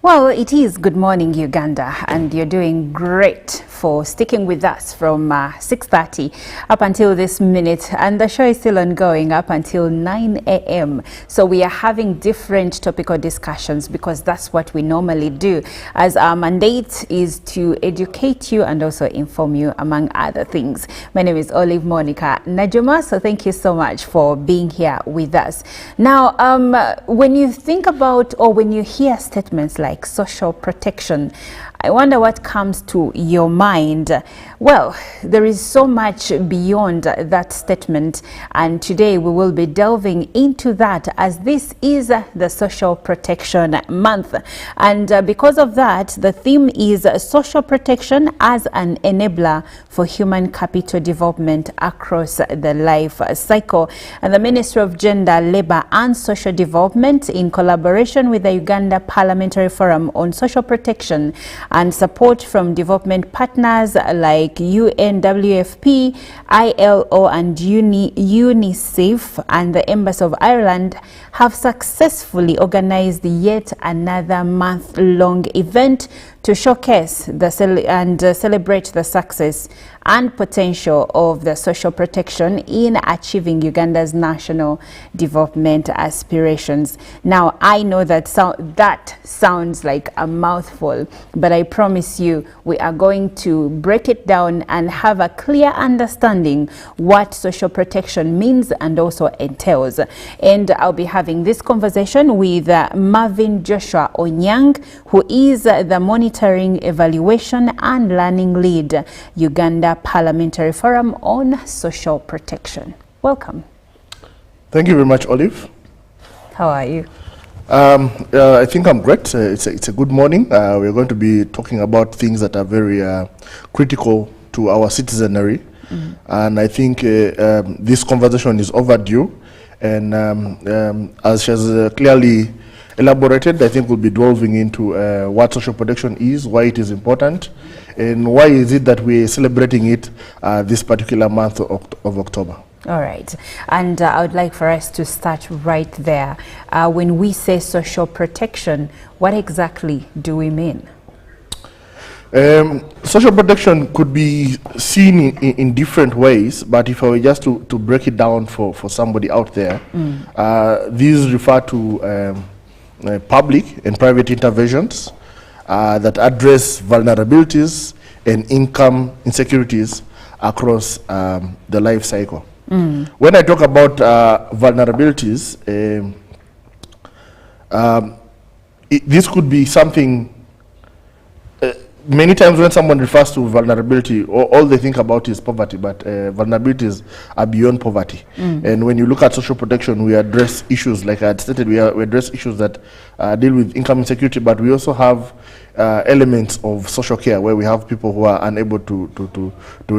Well, it is Good Morning Uganda, and you're doing great for sticking with us from 6:30 up until this minute, and the show is still ongoing up until 9 a.m. So we are having different topical discussions because that's what we normally do, as our mandate is to educate you and also inform you, among other things. My name is Olive Monica Najuma, so thank you so much for being here with us. Now, when you think about, or when you hear statements like social protection, I wonder what comes to your mind. Well, there is so much beyond that statement, and today we will be delving into that, as this is the Social Protection Month. And because of that, the theme is social protection as an enabler for human capital development across the life cycle. And the Ministry of Gender, Labour and Social Development, in collaboration with the Uganda Parliamentary Forum on Social Protection and support from development partners like UNWFP, ILO and UNICEF and the Embassy of Ireland, have successfully organized yet another month-long event to showcase and celebrate the success and potential of the social protection in achieving Uganda's national development aspirations. Now, I know that that sounds like a mouthful, but I promise you we are going to break it down and have a clear understanding what social protection means and also entails. And I'll be having this conversation with Marvin Joshua Onyang, who is the Monitoring, Evaluation and Learning Lead, Uganda Parliamentary Forum on Social Protection. Welcome. Thank you very much, Olive. How are you? I think I'm great. It's a good morning. We're going to be talking about things that are very critical to our citizenry. And I think this conversation is overdue. And as she has clearly elaborated, I think we'll be delving into what social protection is, why it is important, and why is it that we're celebrating it this particular month of October. All right. And I would like for us to start right there. When we say social protection, what exactly do we mean? Social protection could be seen in different ways, but if I were just to break it down for somebody out there, these refer to public and private interventions that address vulnerabilities and income insecurities across the life cycle. When I talk about vulnerabilities, this could be something. Many times when someone refers to vulnerability, all they think about is poverty, but vulnerabilities are beyond poverty. And when you look at social protection, we address issues, like I had stated, we address issues that deal with income insecurity, but we also have elements of social care where we have people who are unable to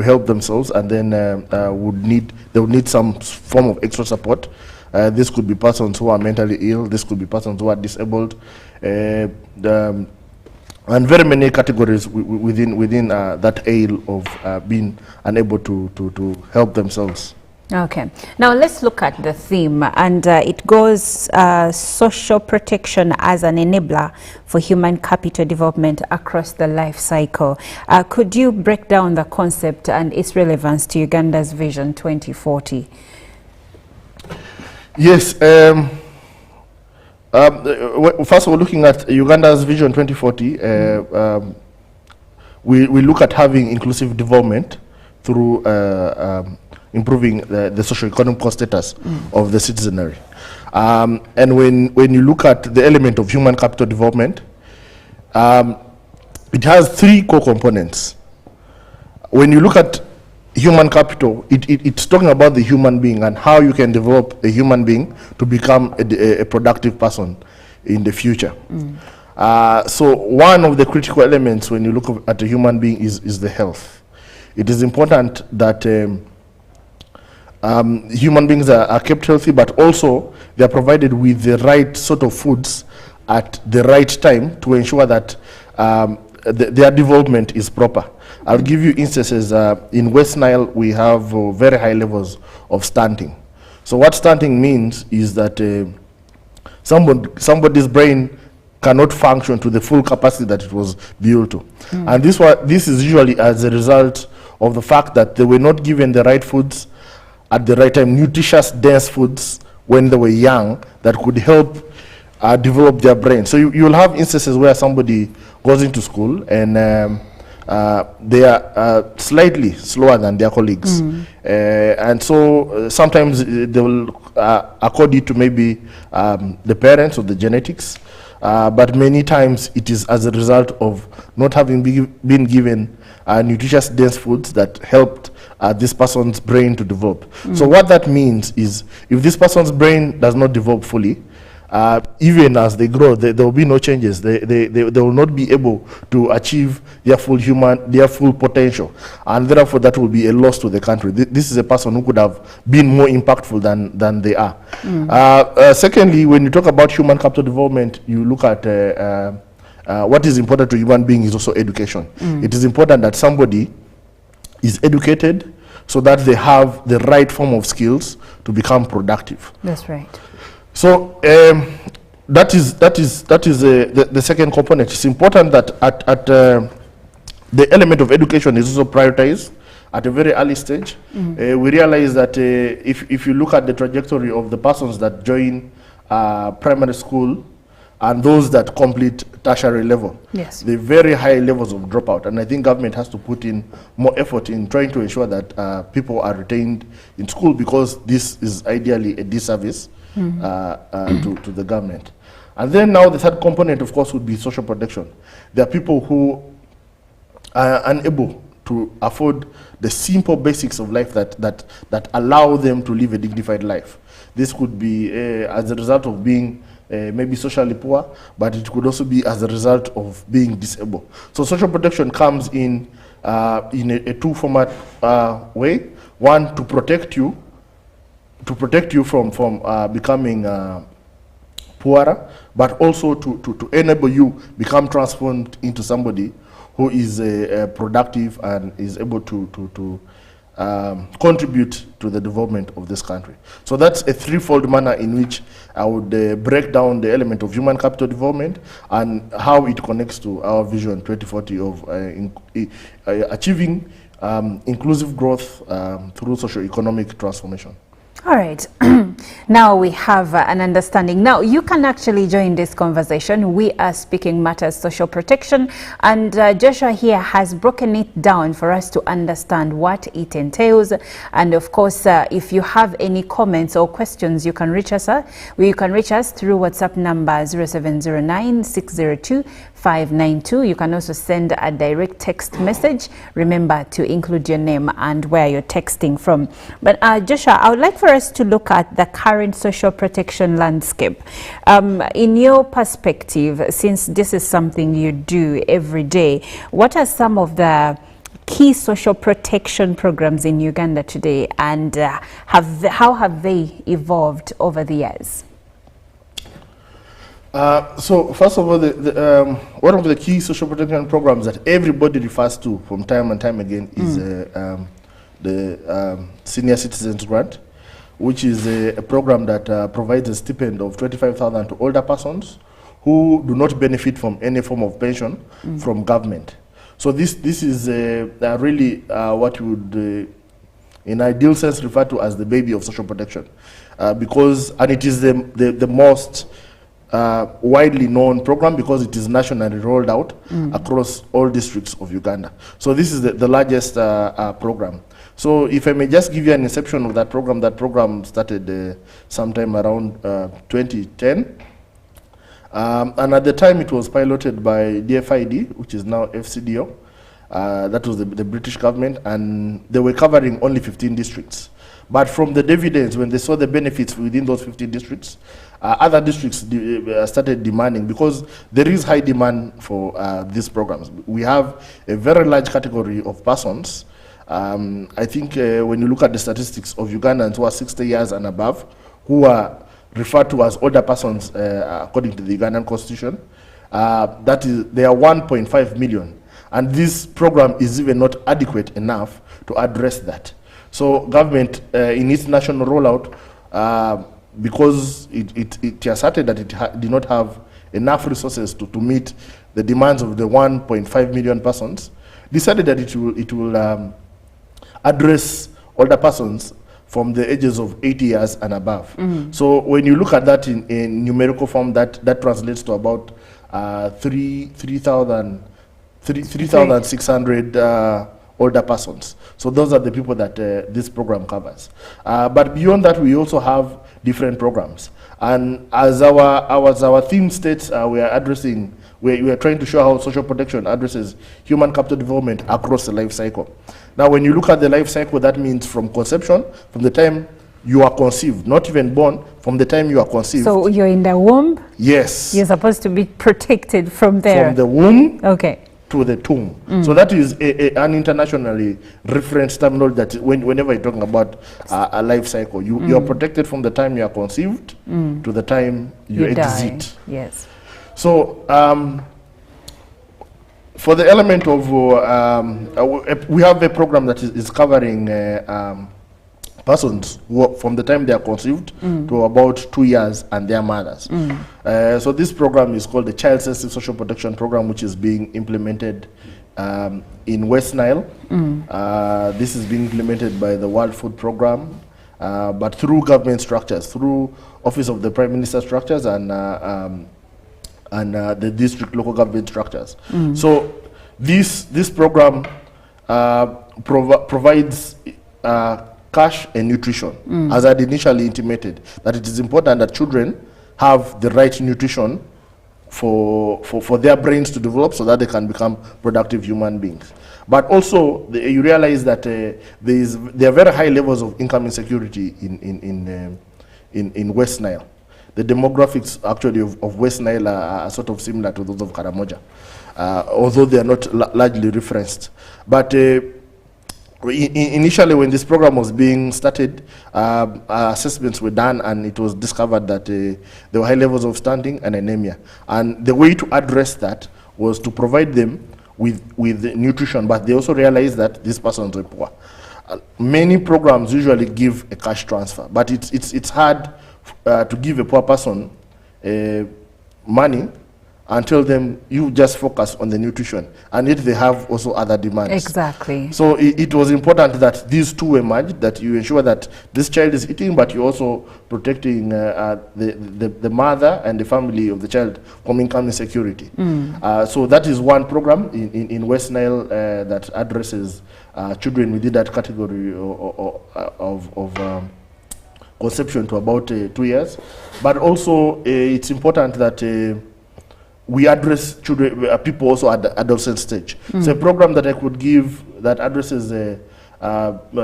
help themselves, and then they would need some form of extra support. This could be persons who are mentally ill, this could be persons who are disabled, and very many categories within that aisle of being unable to help themselves. Okay. Now let's look at the theme, and it goes social protection as an enabler for human capital development across the life cycle. Could you break down the concept and its relevance to Uganda's Vision 2040? Yes. First of all, looking at Uganda's Vision 2040, we look at having inclusive development through improving the socio-economic status of the citizenry. And when you look at the element of human capital development, it has three core components. When you look at human capital, it's talking about the human being and how you can develop a human being to become a productive person in the future. So one of the critical elements when you look at a human being is the health. It is important that human beings are kept healthy, but also they are provided with the right sort of foods at the right time to ensure that their development is proper. I'll give you instances. In West Nile, we have very high levels of stunting. So what stunting means is that somebody's brain cannot function to the full capacity that it was built to. And this is usually as a result of the fact that they were not given the right foods at the right time, nutritious, dense foods when they were young that could help develop their brain. So you'll have instances where somebody goes into school and they are slightly slower than their colleagues. And so sometimes they will accord it to maybe the parents or the genetics. But many times it is as a result of not having been given nutritious dense foods that helped this person's brain to develop. So what that means is if this person's brain does not develop fully, even as they grow, there will be no changes. They will not be able to achieve their full potential, and therefore that will be a loss to the country. This is a person who could have been more impactful than they are. Secondly, when you talk about human capital development, you look at what is important to human beings is also education. It is important that somebody is educated so that they have the right form of skills to become productive. That's right. So that is the second component. It's important that at the element of education is also prioritized at a very early stage. We realize that if you look at the trajectory of the persons that join primary school and those that complete tertiary level, yes, the very high levels of dropout, and I think government has to put in more effort in trying to ensure that people are retained in school, because this is ideally a disservice to the government. And then now the third component, of course, would be social protection. There are people who are unable to afford the simple basics of life that allow them to live a dignified life. This could be as a result of being maybe socially poor, but it could also be as a result of being disabled. So social protection comes in a two-format way. One, to protect you from becoming poorer, but also to enable you become transformed into somebody who is productive and is able to contribute to the development of this country. So that's a threefold manner in which I would break down the element of human capital development and how it connects to our vision 2040 of achieving inclusive growth through socio-economic transformation. All right. Now we have an understanding. Now you can actually join this conversation. We are speaking matters social protection, and Joshua here has broken it down for us to understand what it entails. And of course, if you have any comments or questions, you can reach us. You can reach us through WhatsApp number 0709 602 592. You can also send a direct text message. Remember to include your name and where you're texting from. But Joshua, I would like for us to look at the current social protection landscape. In your perspective, since this is something you do every day, what are some of the key social protection programs in Uganda today, and how have they evolved over the years? So first of all, one of the key social protection programs that everybody refers to from time and time again is the Senior Citizens Grant, which is a program that provides a stipend of 25,000 to older persons who do not benefit from any form of pension from government. So this is really what you would, in ideal sense, refer to as the baby of social protection, and it is the most widely known program because it is nationally rolled out across all districts of Uganda. So this is the largest program. So if I may just give you an inception of that program started sometime around 2010. And at the time it was piloted by DFID, which is now FCDO. That was the British government, and they were covering only 15 districts. But from the dividends, when they saw the benefits within those 15 districts, other districts started demanding, because there is high demand for these programs. We have a very large category of persons. I think when you look at the statistics of Ugandans who are 60 years and above, who are referred to as older persons according to the Ugandan constitution, they are 1.5 million. And this program is even not adequate enough to address that. So government, in its national rollout, because it asserted that it did not have enough resources to meet the demands of the 1.5 million persons, decided that it will address older persons from the ages of 80 years and above. So when you look at that in numerical form, that translates to about 3,600 older persons. So those are the people that this program covers. But beyond that, we also have different programs. And as our theme states, we are trying to show how social protection addresses human capital development across the life cycle. Now, when you look at the life cycle, that means from conception, from the time you are conceived, not even born, from the time you are conceived. So you're in the womb? Yes. You're supposed to be protected from there? From the womb. Okay. To the tomb. So that is an internationally referenced terminology that whenever you're talking about a life cycle, you are protected from the time you are conceived to the time you exit. Die. Yes. So for the element of, we have a program that is covering persons who, from the time they are conceived to about 2 years and their mothers. So this program is called the Child Sensitive Social Protection Program, which is being implemented in West Nile. This is being implemented by the World Food Program, but through government structures, through Office of the Prime Minister structures and the district local government structures. So this program provides cash and nutrition, as I had initially intimated, that it is important that children have the right nutrition for their brains to develop so that they can become productive human beings. But also, you realize that there are very high levels of income insecurity in West Nile. The demographics actually of West Nile are sort of similar to those of Karamoja, although they are not largely referenced. But initially, when this program was being started, assessments were done, and it was discovered that there were high levels of stunting and anemia. And the way to address that was to provide them with nutrition, but they also realized that these persons were poor. Many programs usually give a cash transfer, but it's hard to give a poor person money and tell them you just focus on the nutrition, and yet they have also other demands. Exactly. So it was important that these two emerged, that you ensure that this child is eating, but you're also protecting the mother and the family of the child from income insecurity. So that is one program in West Nile that addresses children within that category of conception to about 2 years. But also it's important that we address children, people also at the adolescent stage. So a program that I could give that addresses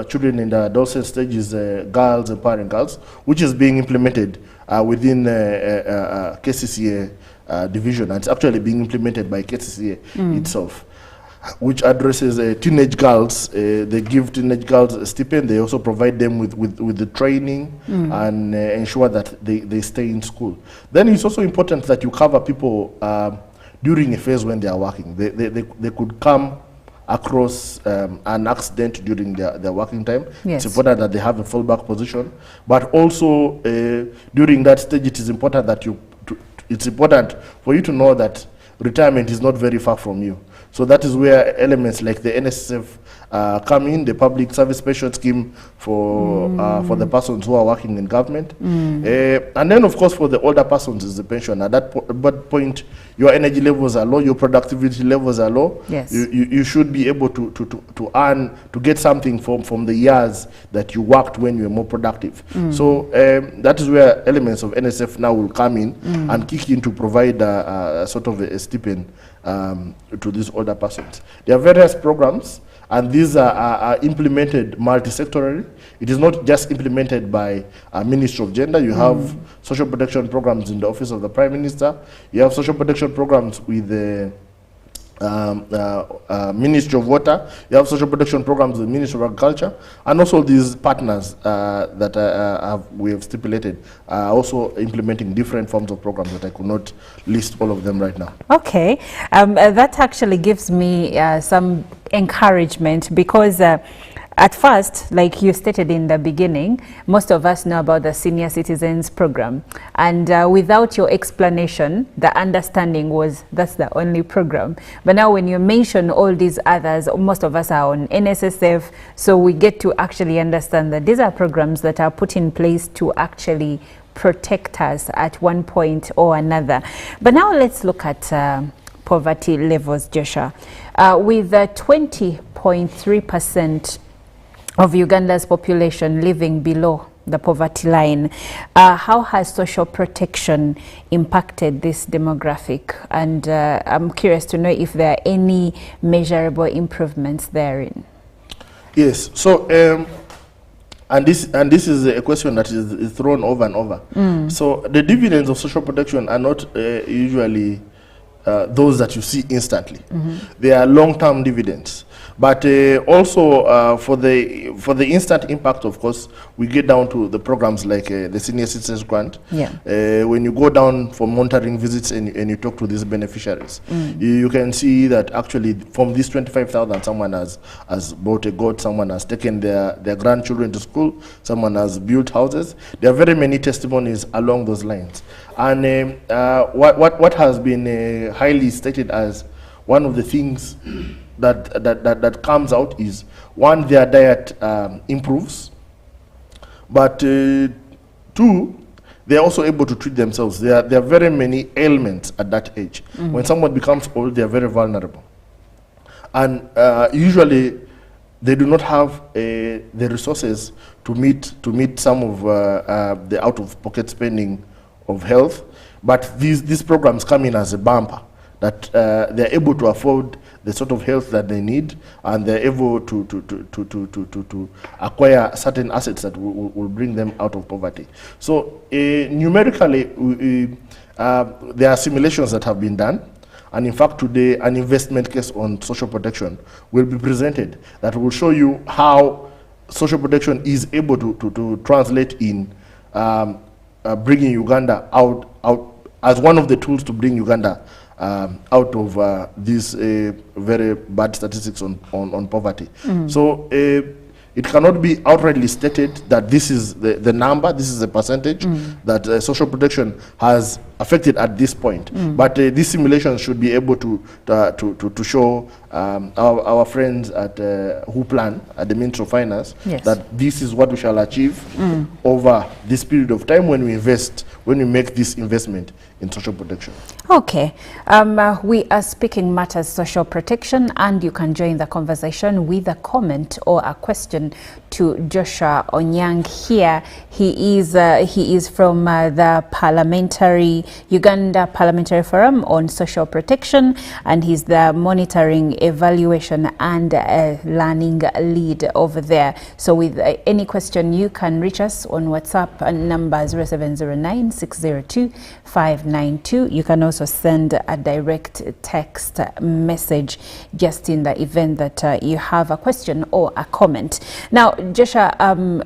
children in the adolescent stage is Girls Empowering Girls, which is being implemented within KCCA division. And it's actually being implemented by KCCA itself, which addresses teenage girls. They give teenage girls a stipend. They also provide them with the training and ensure that they stay in school. Then it's also important that you cover people during a phase when they are working. They could come across an accident during their working time. Yes. It's important that they have a fallback position. But also during that stage, it is important that it's important for you to know that retirement is not very far from you. So that is where elements like the NSSF come in, the Public Service Pension Scheme for the persons who are working in government. And then, of course, for the older persons is the pension. At that point, your energy levels are low, your productivity levels are low. Yes. You should be able to earn, to get something from the years that you worked when you were more productive. So that is where elements of NSF now will come in and kick in to provide sort of a stipend to these older persons. There are various programs, and these are implemented multi-sectorally. It is not just implemented by Ministry of Gender. You have social protection programs in the Office of the Prime Minister. You have social protection programs with the Ministry of Water. You have social protection programs with the Ministry of Agriculture, and also these partners that we have stipulated are also implementing different forms of programs that I could not list all of them right now. Okay, that actually gives me some encouragement, because at first, like you stated in the beginning, most of us know about the Senior Citizens Program. And without your explanation, the understanding was that's the only program. But now when you mention all these others, most of us are on NSSF, so we get to actually understand that these are programs that are put in place to actually protect us at one point or another. But now let's look at poverty levels, Joshua. With 20.3% of Uganda's population living below the poverty line, how has social protection impacted this demographic? And I'm curious to know if there are any measurable improvements therein. Yes, so and this is a question that is thrown over and over. So the dividends of social protection are not usually those that you see instantly. They are long-term dividends. But also for the instant impact, of course, we get down to the programs like the Senior Citizens Grant. Yeah. When you go down for monitoring visits and you talk to these beneficiaries, you can see that actually from these 25,000, someone has bought a goat, someone has taken their grandchildren to school, someone has built houses. There are very many testimonies along those lines. And what has been highly stated as one of the things that comes out is, one, their diet improves, but two, they are also able to treat themselves. There are very many ailments at that age. When someone becomes old, they are very vulnerable, and usually they do not have the resources to meet some of the out-of-pocket spending of health. But these programs come in as a bumper that they're able to afford the sort of health that they need, and they're able to acquire certain assets that will bring them out of poverty. So numerically, there are simulations that have been done, and in fact today an investment case on social protection will be presented that will show you how social protection is able to translate in bringing Uganda out as one of the tools to bring Uganda out of these very bad statistics on poverty. So it cannot be outrightly stated that this is the number, this is the percentage that social protection has affected at this point. But these simulations should be able to show our friends at who plan at the Ministry of Finance that this is what we shall achieve over this period of time when we invest, when we make this investment in social protection. Okay, we are speaking matters social protection, and you can join the conversation with a comment or a question to Joshua Onyang here. He is from the Uganda Parliamentary Forum on Social Protection, and he's the monitoring, evaluation and learning lead over there. So with any question, you can reach us on WhatsApp number 0709 602 592. You can also send a direct text message just in the event that you have a question or a comment. Now, Joshua,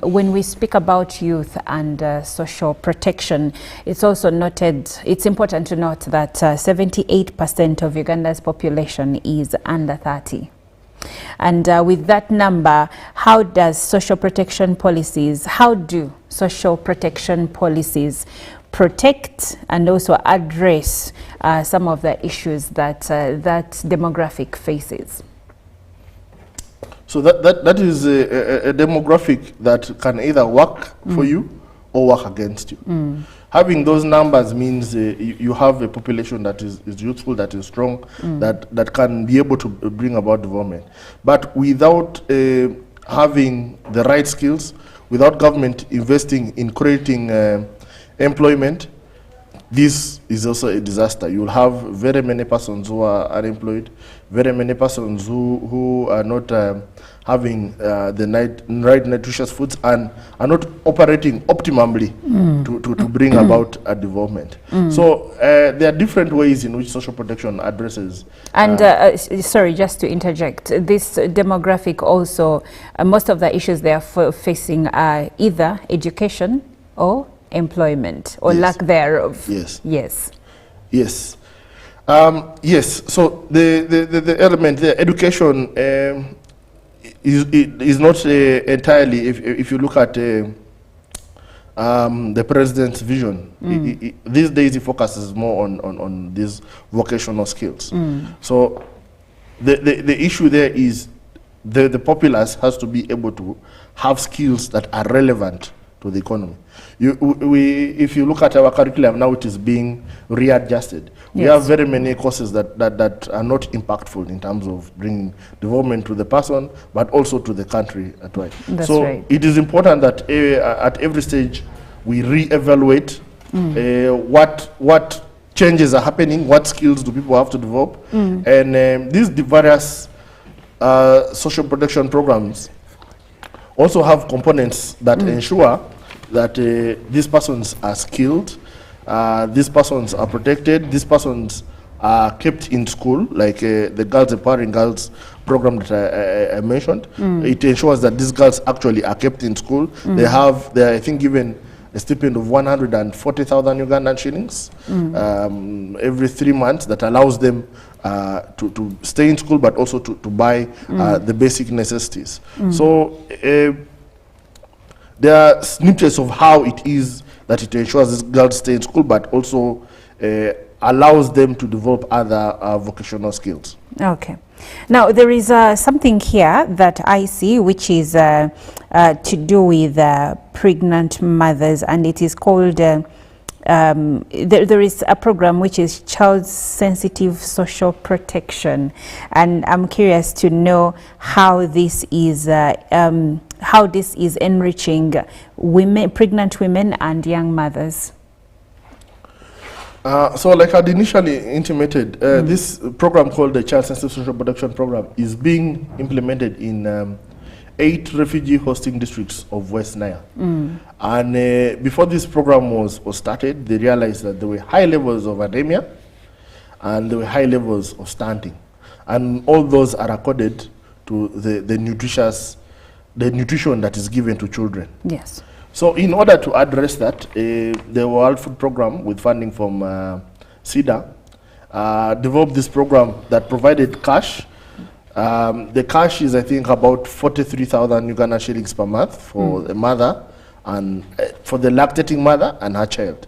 when we speak about youth and social protection, it's also noted, it's important to note that 78% of Uganda's population is under 30. And with that number, how do social protection policies protect and also address some of the issues that that demographic faces? So that is a demographic that can either work for you or work against you. Having those numbers means you have a population that is youthful, that is strong, that can be able to bring about development. But without having the right skills, without government investing in creating employment, this is also a disaster. You'll have very many persons who are unemployed, very many persons who are not having the right nutritious foods and are not operating optimally to bring about a development. So there are different ways in which social protection addresses. And sorry, just to interject, this demographic also, most of the issues they are facing are either education or employment or lack thereof. Yes. Yes. So the element, the education, is not entirely, if you look at the president's vision, these days he focuses more on these vocational skills. So the issue there is the populace has to be able to have skills that are relevant to the economy. If you look at our curriculum now, it is being readjusted. We have very many courses that are not impactful in terms of bringing development to the person, but also to the country at large. So right. It is important that at every stage we re-evaluate what changes are happening, what skills do people have to develop, and these various social protection programs also have components that ensure that these persons are skilled, these persons are protected, these persons are kept in school, like the Girls Empowering Girls program that I mentioned. It ensures that these girls actually are kept in school. They are, I think, given a stipend of 140,000 Ugandan shillings every 3 months that allows them to stay in school, but also to buy the basic necessities. So there are snippets of how it is that it ensures these girls stay in school, but also allows them to develop other vocational skills. Okay. Now, there is something here that I see, which is to do with pregnant mothers, and it is called, there is a program which is child-sensitive social protection, and I'm curious to know how this is enriching women, pregnant women and young mothers. So like I'd initially intimated, this program called the Child Sensitive Social Protection Program is being implemented in 8 refugee hosting districts of West Nile. And before this program was started, they realized that there were high levels of anemia and there were high levels of stunting. And all those are accorded to the nutrition that is given to children. Yes. So in order to address that, the World Food Program, with funding from CIDA, developed this program that provided cash. The cash is, I think, about 43,000 Uganda shillings per month for the mother and for the lactating mother and her child.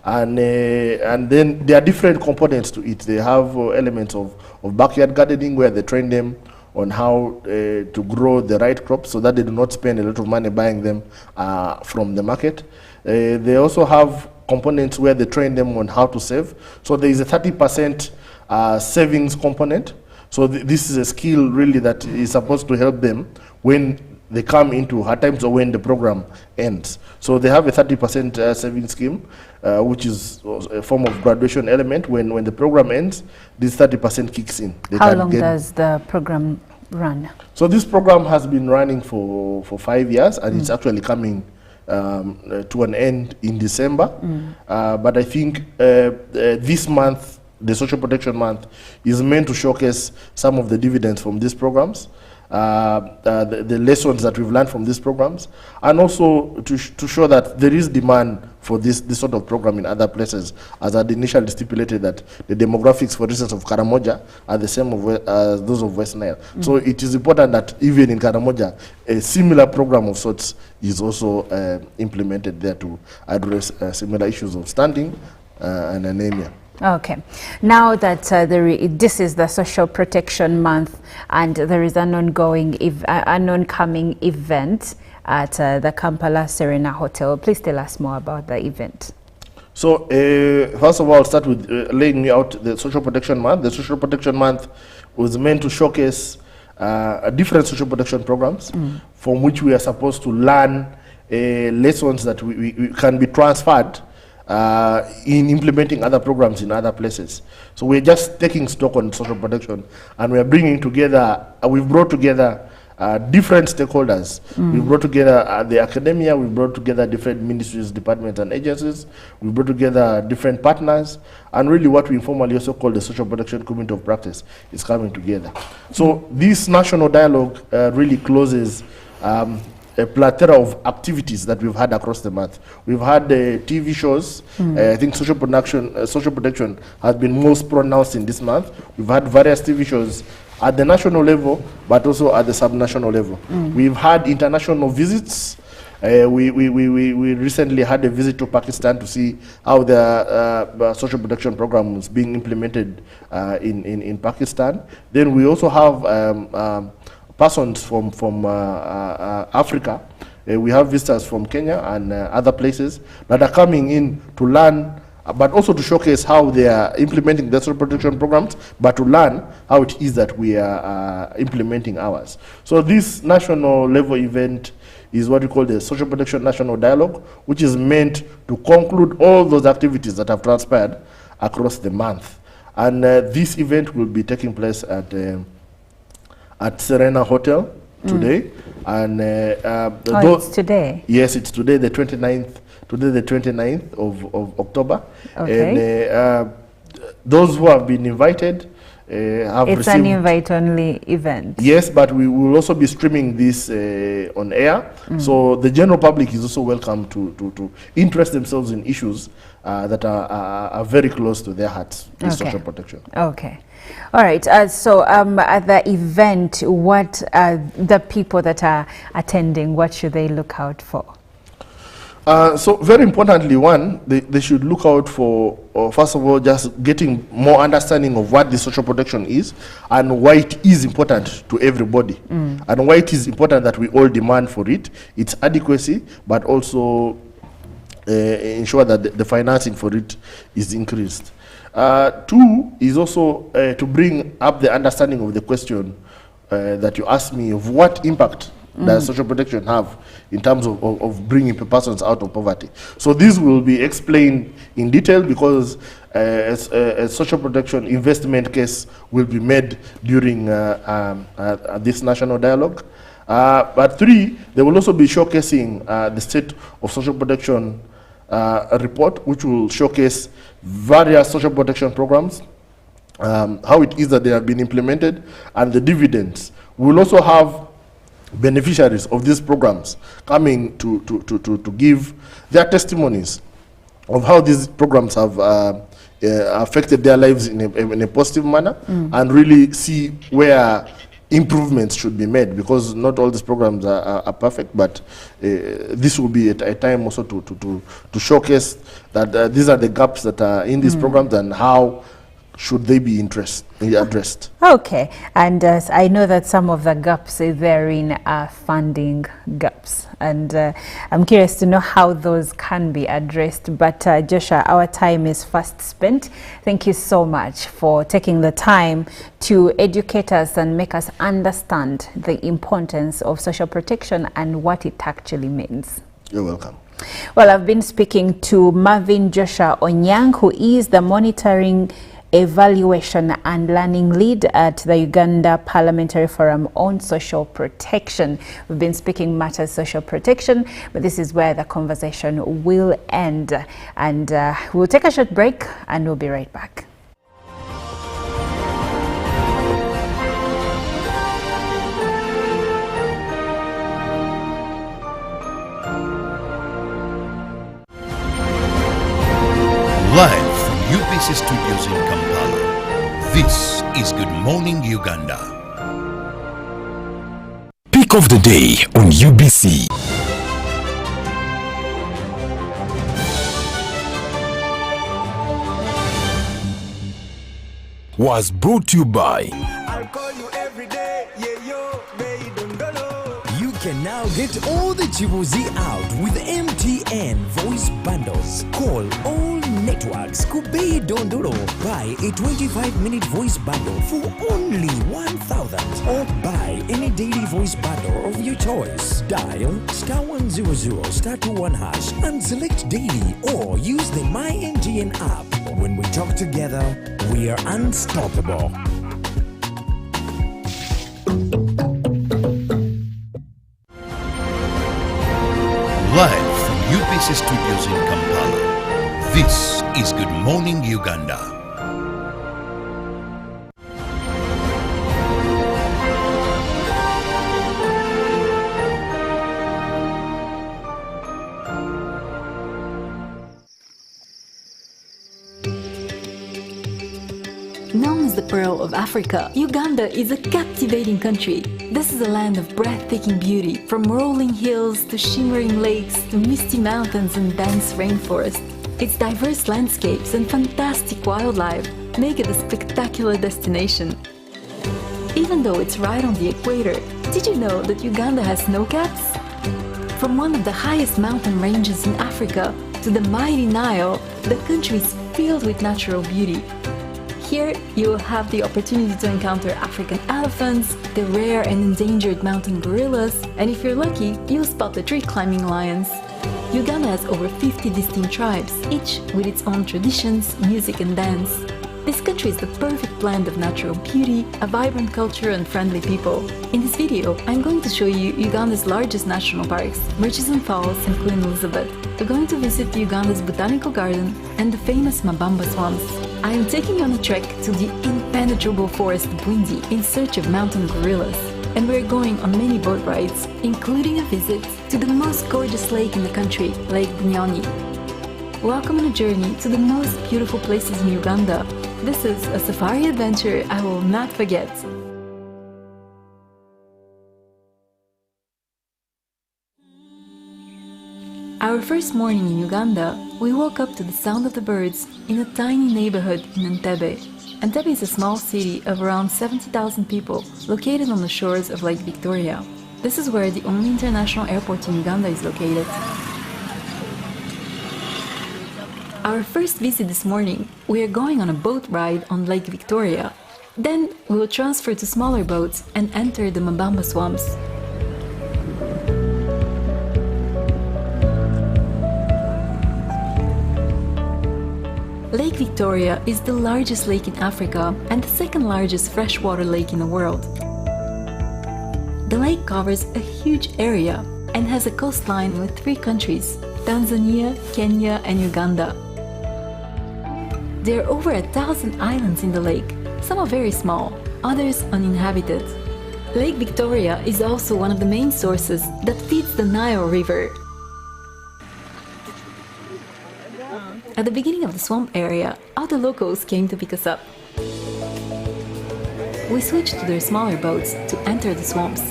And then there are different components to it. They have elements of backyard gardening, where they train them on how to grow the right crops so that they do not spend a lot of money buying them from the market. They also have components where they train them on how to save. So there is a 30% savings component. So this is a skill really that is supposed to help them when they come into hard times or when the program ends. So they have a 30% saving scheme, which is a form of graduation element. When the program ends, this 30% kicks in. How long does the program run? So this program has been running for 5 years, and it's actually coming to an end in December. But I think this month, the Social Protection Month, is meant to showcase some of the dividends from these programs. The lessons that we've learned from these programs, and also to show that there is demand for this sort of program in other places, as I'd initially stipulated that the demographics, for instance, of Karamoja are the same as those of West Nile. So it is important that even in Karamoja, a similar program of sorts is also implemented there to address similar issues of stunting and anemia. Okay. Now that this is the Social Protection Month, and there is an ongoing, an oncoming event at the Kampala Serena Hotel, please tell us more about the event. So, first of all, I'll start with laying out the Social Protection Month. The Social Protection Month was meant to showcase different social protection programs from which we are supposed to learn lessons that we can be transferred in implementing other programs in other places. So we're just taking stock on social protection, and we're bringing together, we've brought together different stakeholders. We've brought together the academia, we've brought together different ministries, departments and agencies, we've brought together different partners, and really what we informally also call the Social Protection Community of Practice is coming together. So this national dialogue really closes a plethora of activities that we've had across the month. We've had TV shows. I think social protection has been most pronounced in this month. We've had various TV shows at the national level, but also at the subnational level. We've had international visits. We recently had a visit to Pakistan to see how the social protection program is being implemented in Pakistan. Then we also have persons from Africa. We have visitors from Kenya and other places that are coming in to learn, but also to showcase how they are implementing the social protection programs, but to learn how it is that we are implementing ours. So this national level event is what we call the Social Protection National Dialogue, which is meant to conclude all those activities that have transpired across the month. And this event will be taking place at Serena Hotel today. And it's today? Yes, it's today, the 29th. Today, the 29th of October. Okay. And those who have been invited have it's received... an invite-only event. Yes, but we will also be streaming this on air. So the general public is also welcome to interest themselves in issues that are very close to their hearts in social protection. Okay. All right. So at the event, what the people that are attending, what should they look out for? So very importantly, one, they should look out for, first of all, just getting more understanding of what the social protection is and why it is important to everybody, and why it is important that we all demand for it, its adequacy, but also ensure that the financing for it is increased. Two is also to bring up the understanding of the question that you asked me of what impact does social protection have in terms of bringing persons out of poverty. So this will be explained in detail, because a social protection investment case will be made during this national dialogue. But three, they will also be showcasing the state of social protection report, which will showcase various social protection programs, how it is that they have been implemented, and the dividends. We will also have beneficiaries of these programs coming to give their testimonies of how these programs have affected their lives in a positive manner, and really see where improvements should be made, because not all these programs are perfect, but this will be a time also to showcase that these are the gaps that are in these programs, and how should they be addressed. Okay, and I know that some of the gaps therein are funding gaps, and I'm curious to know how those can be addressed. But Joshua, our time is fast spent. Thank you so much for taking the time to educate us and make us understand the importance of social protection and what it actually means. You're welcome. Well, I've been speaking to Marvin Joshua Onyang, who is the Monitoring, Evaluation and Learning Lead at the Uganda Parliamentary Forum on Social Protection. We've been speaking matters social protection, but this is where the conversation will end. And we'll take a short break and we'll be right back. Live from UBC Studios in Kampala, this is Good Morning Uganda. Pick of the day on UBC. Was brought to you by I'll call you every day, yeah, yo, baby, don't go. You can now get all the Chibuzi out with MTN voice bundles. Call all networks. Kubei Dondoro. Buy a 25-minute voice bundle for only 1,000. Or buy any daily voice bundle of your choice. Dial *100 *21# and select daily, or use the My MTN app. When we talk together, we are unstoppable. Live from UBC Studios in Kampala, this is Good Morning Uganda. Known as the Pearl of Africa, Uganda is a captivating country. This is a land of breathtaking beauty, from rolling hills to shimmering lakes to misty mountains and dense rainforest. Its diverse landscapes and fantastic wildlife make it a spectacular destination. Even though it's right on the equator, did you know that Uganda has snowcaps? From one of the highest mountain ranges in Africa to the mighty Nile, the country is filled with natural beauty. Here, you will have the opportunity to encounter African elephants, the rare and endangered mountain gorillas, and if you're lucky, you'll spot the tree-climbing lions. Uganda has over 50 distinct tribes, each with its own traditions, music and dance. This country is the perfect blend of natural beauty, a vibrant culture and friendly people. In this video, I'm going to show you Uganda's largest national parks, Murchison Falls and Queen Elizabeth. We're going to visit Uganda's botanical garden and the famous Mabamba swamps. I am taking you on a trek to the impenetrable forest Bwindi in search of mountain gorillas. And we're going on many boat rides, including a visit to the most gorgeous lake in the country, Lake Bunyoni. Welcome on a journey to the most beautiful places in Uganda. This is a safari adventure I will not forget. Our first morning in Uganda, we woke up to the sound of the birds in a tiny neighborhood in Entebbe. Entebbe is a small city of around 70,000 people located on the shores of Lake Victoria. This is where the only international airport in Uganda is located. Our first visit this morning, we are going on a boat ride on Lake Victoria. Then we will transfer to smaller boats and enter the Mabamba swamps. Lake Victoria is the largest lake in Africa and the second largest freshwater lake in the world. The lake covers a huge area and has a coastline with 3 countries, Tanzania, Kenya and Uganda. There are over 1,000 islands in the lake. Some are very small, others uninhabited. Lake Victoria is also one of the main sources that feeds the Nile River. At the beginning of the swamp area, other locals came to pick us up. We switched to their smaller boats to enter the swamps.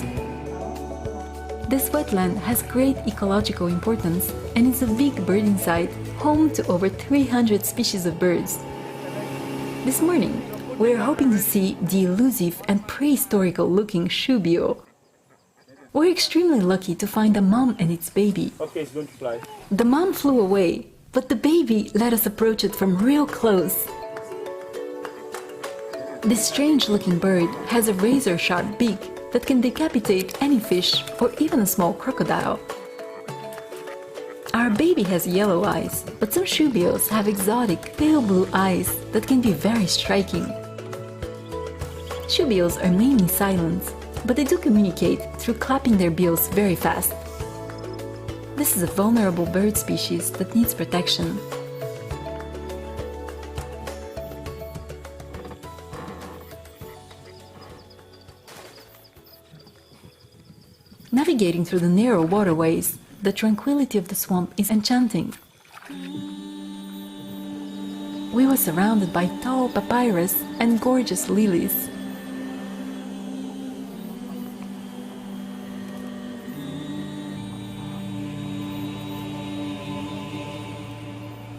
This wetland has great ecological importance and is a big birding site, home to over 300 species of birds. This morning, we are hoping to see the elusive and prehistorical-looking shubio. We're extremely lucky to find a mom and its baby. Okay, it's going to fly. The mom flew away, but the baby let us approach it from real close. This strange-looking bird has a razor-sharp beak that can decapitate any fish or even a small crocodile. Our baby has yellow eyes, but some shubios have exotic pale blue eyes that can be very striking. Shubios are mainly silent, but they do communicate through clapping their bills very fast. This is a vulnerable bird species that needs protection. Navigating through the narrow waterways, the tranquility of the swamp is enchanting. We were surrounded by tall papyrus and gorgeous lilies.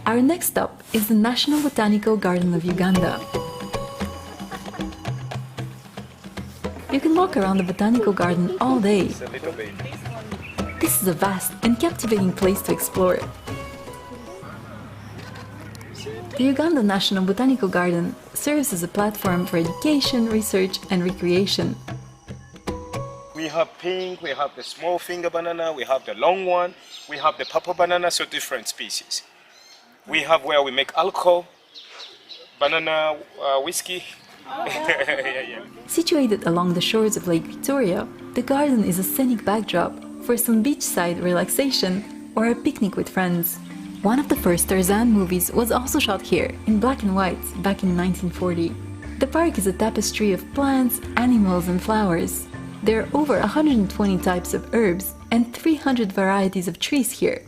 Our next stop is the National Botanical Garden of Uganda. You can walk around the botanical garden all day. This is a vast and captivating place to explore. The Uganda National Botanical Garden serves as a platform for education, research and recreation. We have pink, we have the small finger banana, we have the long one, we have the purple banana, so different species. We have where we make alcohol, banana whiskey. Situated along the shores of Lake Victoria, the garden is a scenic backdrop for some beachside relaxation or a picnic with friends. One of the first Tarzan movies was also shot here in black and white back in 1940. The park is a tapestry of plants, animals and flowers. There are over 120 types of herbs and 300 varieties of trees here.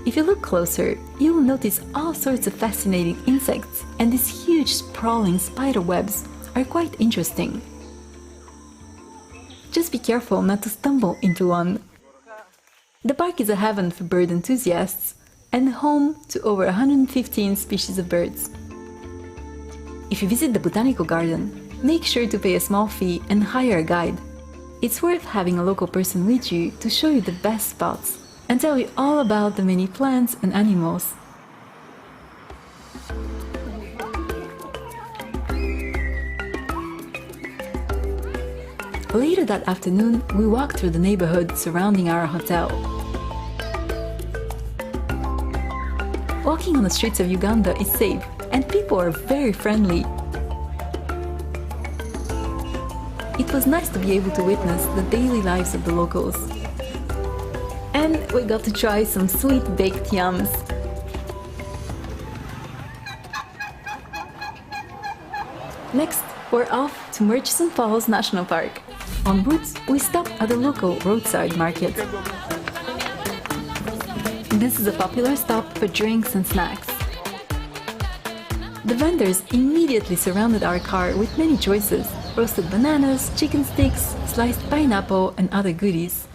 If you look closer, you will notice all sorts of fascinating insects, and these huge sprawling spider webs are quite interesting. Just be careful not to stumble into one. The park is a heaven for bird enthusiasts and home to over 115 species of birds. If you visit the botanical garden, make sure to pay a small fee and hire a guide. It's worth having a local person with you to show you the best spots and tell you all about the many plants and animals. Later that afternoon, we walked through the neighborhood surrounding our hotel. Walking on the streets of Uganda is safe, and people are very friendly. It was nice to be able to witness the daily lives of the locals. And we got to try some sweet baked yams. Next, we're off to Murchison Falls National Park. En route, we stopped at a local roadside market. This is a popular stop for drinks and snacks. The vendors immediately surrounded our car with many choices: roasted bananas, chicken sticks, sliced pineapple, and other goodies.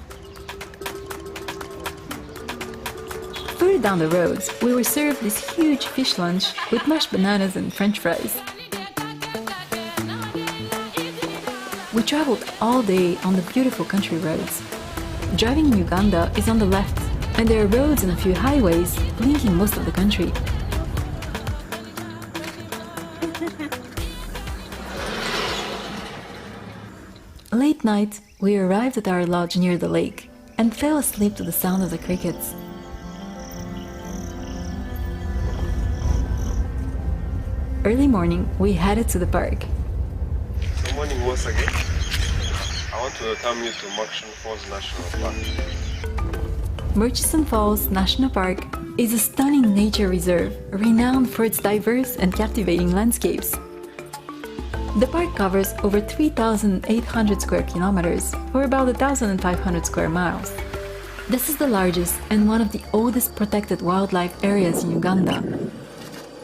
Further down the roads, we were served this huge fish lunch with mashed bananas and French fries. We traveled all day on the beautiful country roads. Driving in Uganda is on the left, and there are roads and a few highways linking most of the country. Late night, we arrived at our lodge near the lake and fell asleep to the sound of the crickets. Early morning, we headed to the park. Good morning once again. I want to welcome you to Murchison Falls National Park. Murchison Falls National Park is a stunning nature reserve renowned for its diverse and captivating landscapes. The park covers over 3,800 square kilometers, or about 1,500 square miles. This is the largest and one of the oldest protected wildlife areas in Uganda.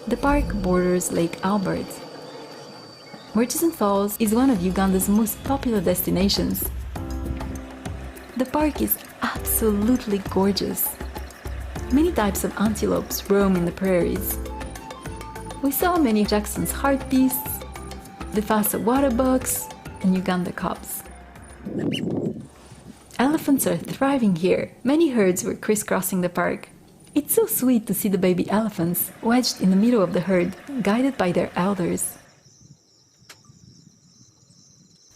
The park borders Lake Albert. Murchison Falls is one of Uganda's most popular destinations. The park is absolutely gorgeous. Many types of antelopes roam in the prairies. We saw many of Jackson's hartebeests, the Fasa water bugs, and Uganda cobs. Elephants are thriving here. Many herds were crisscrossing the park. It's so sweet to see the baby elephants wedged in the middle of the herd, guided by their elders.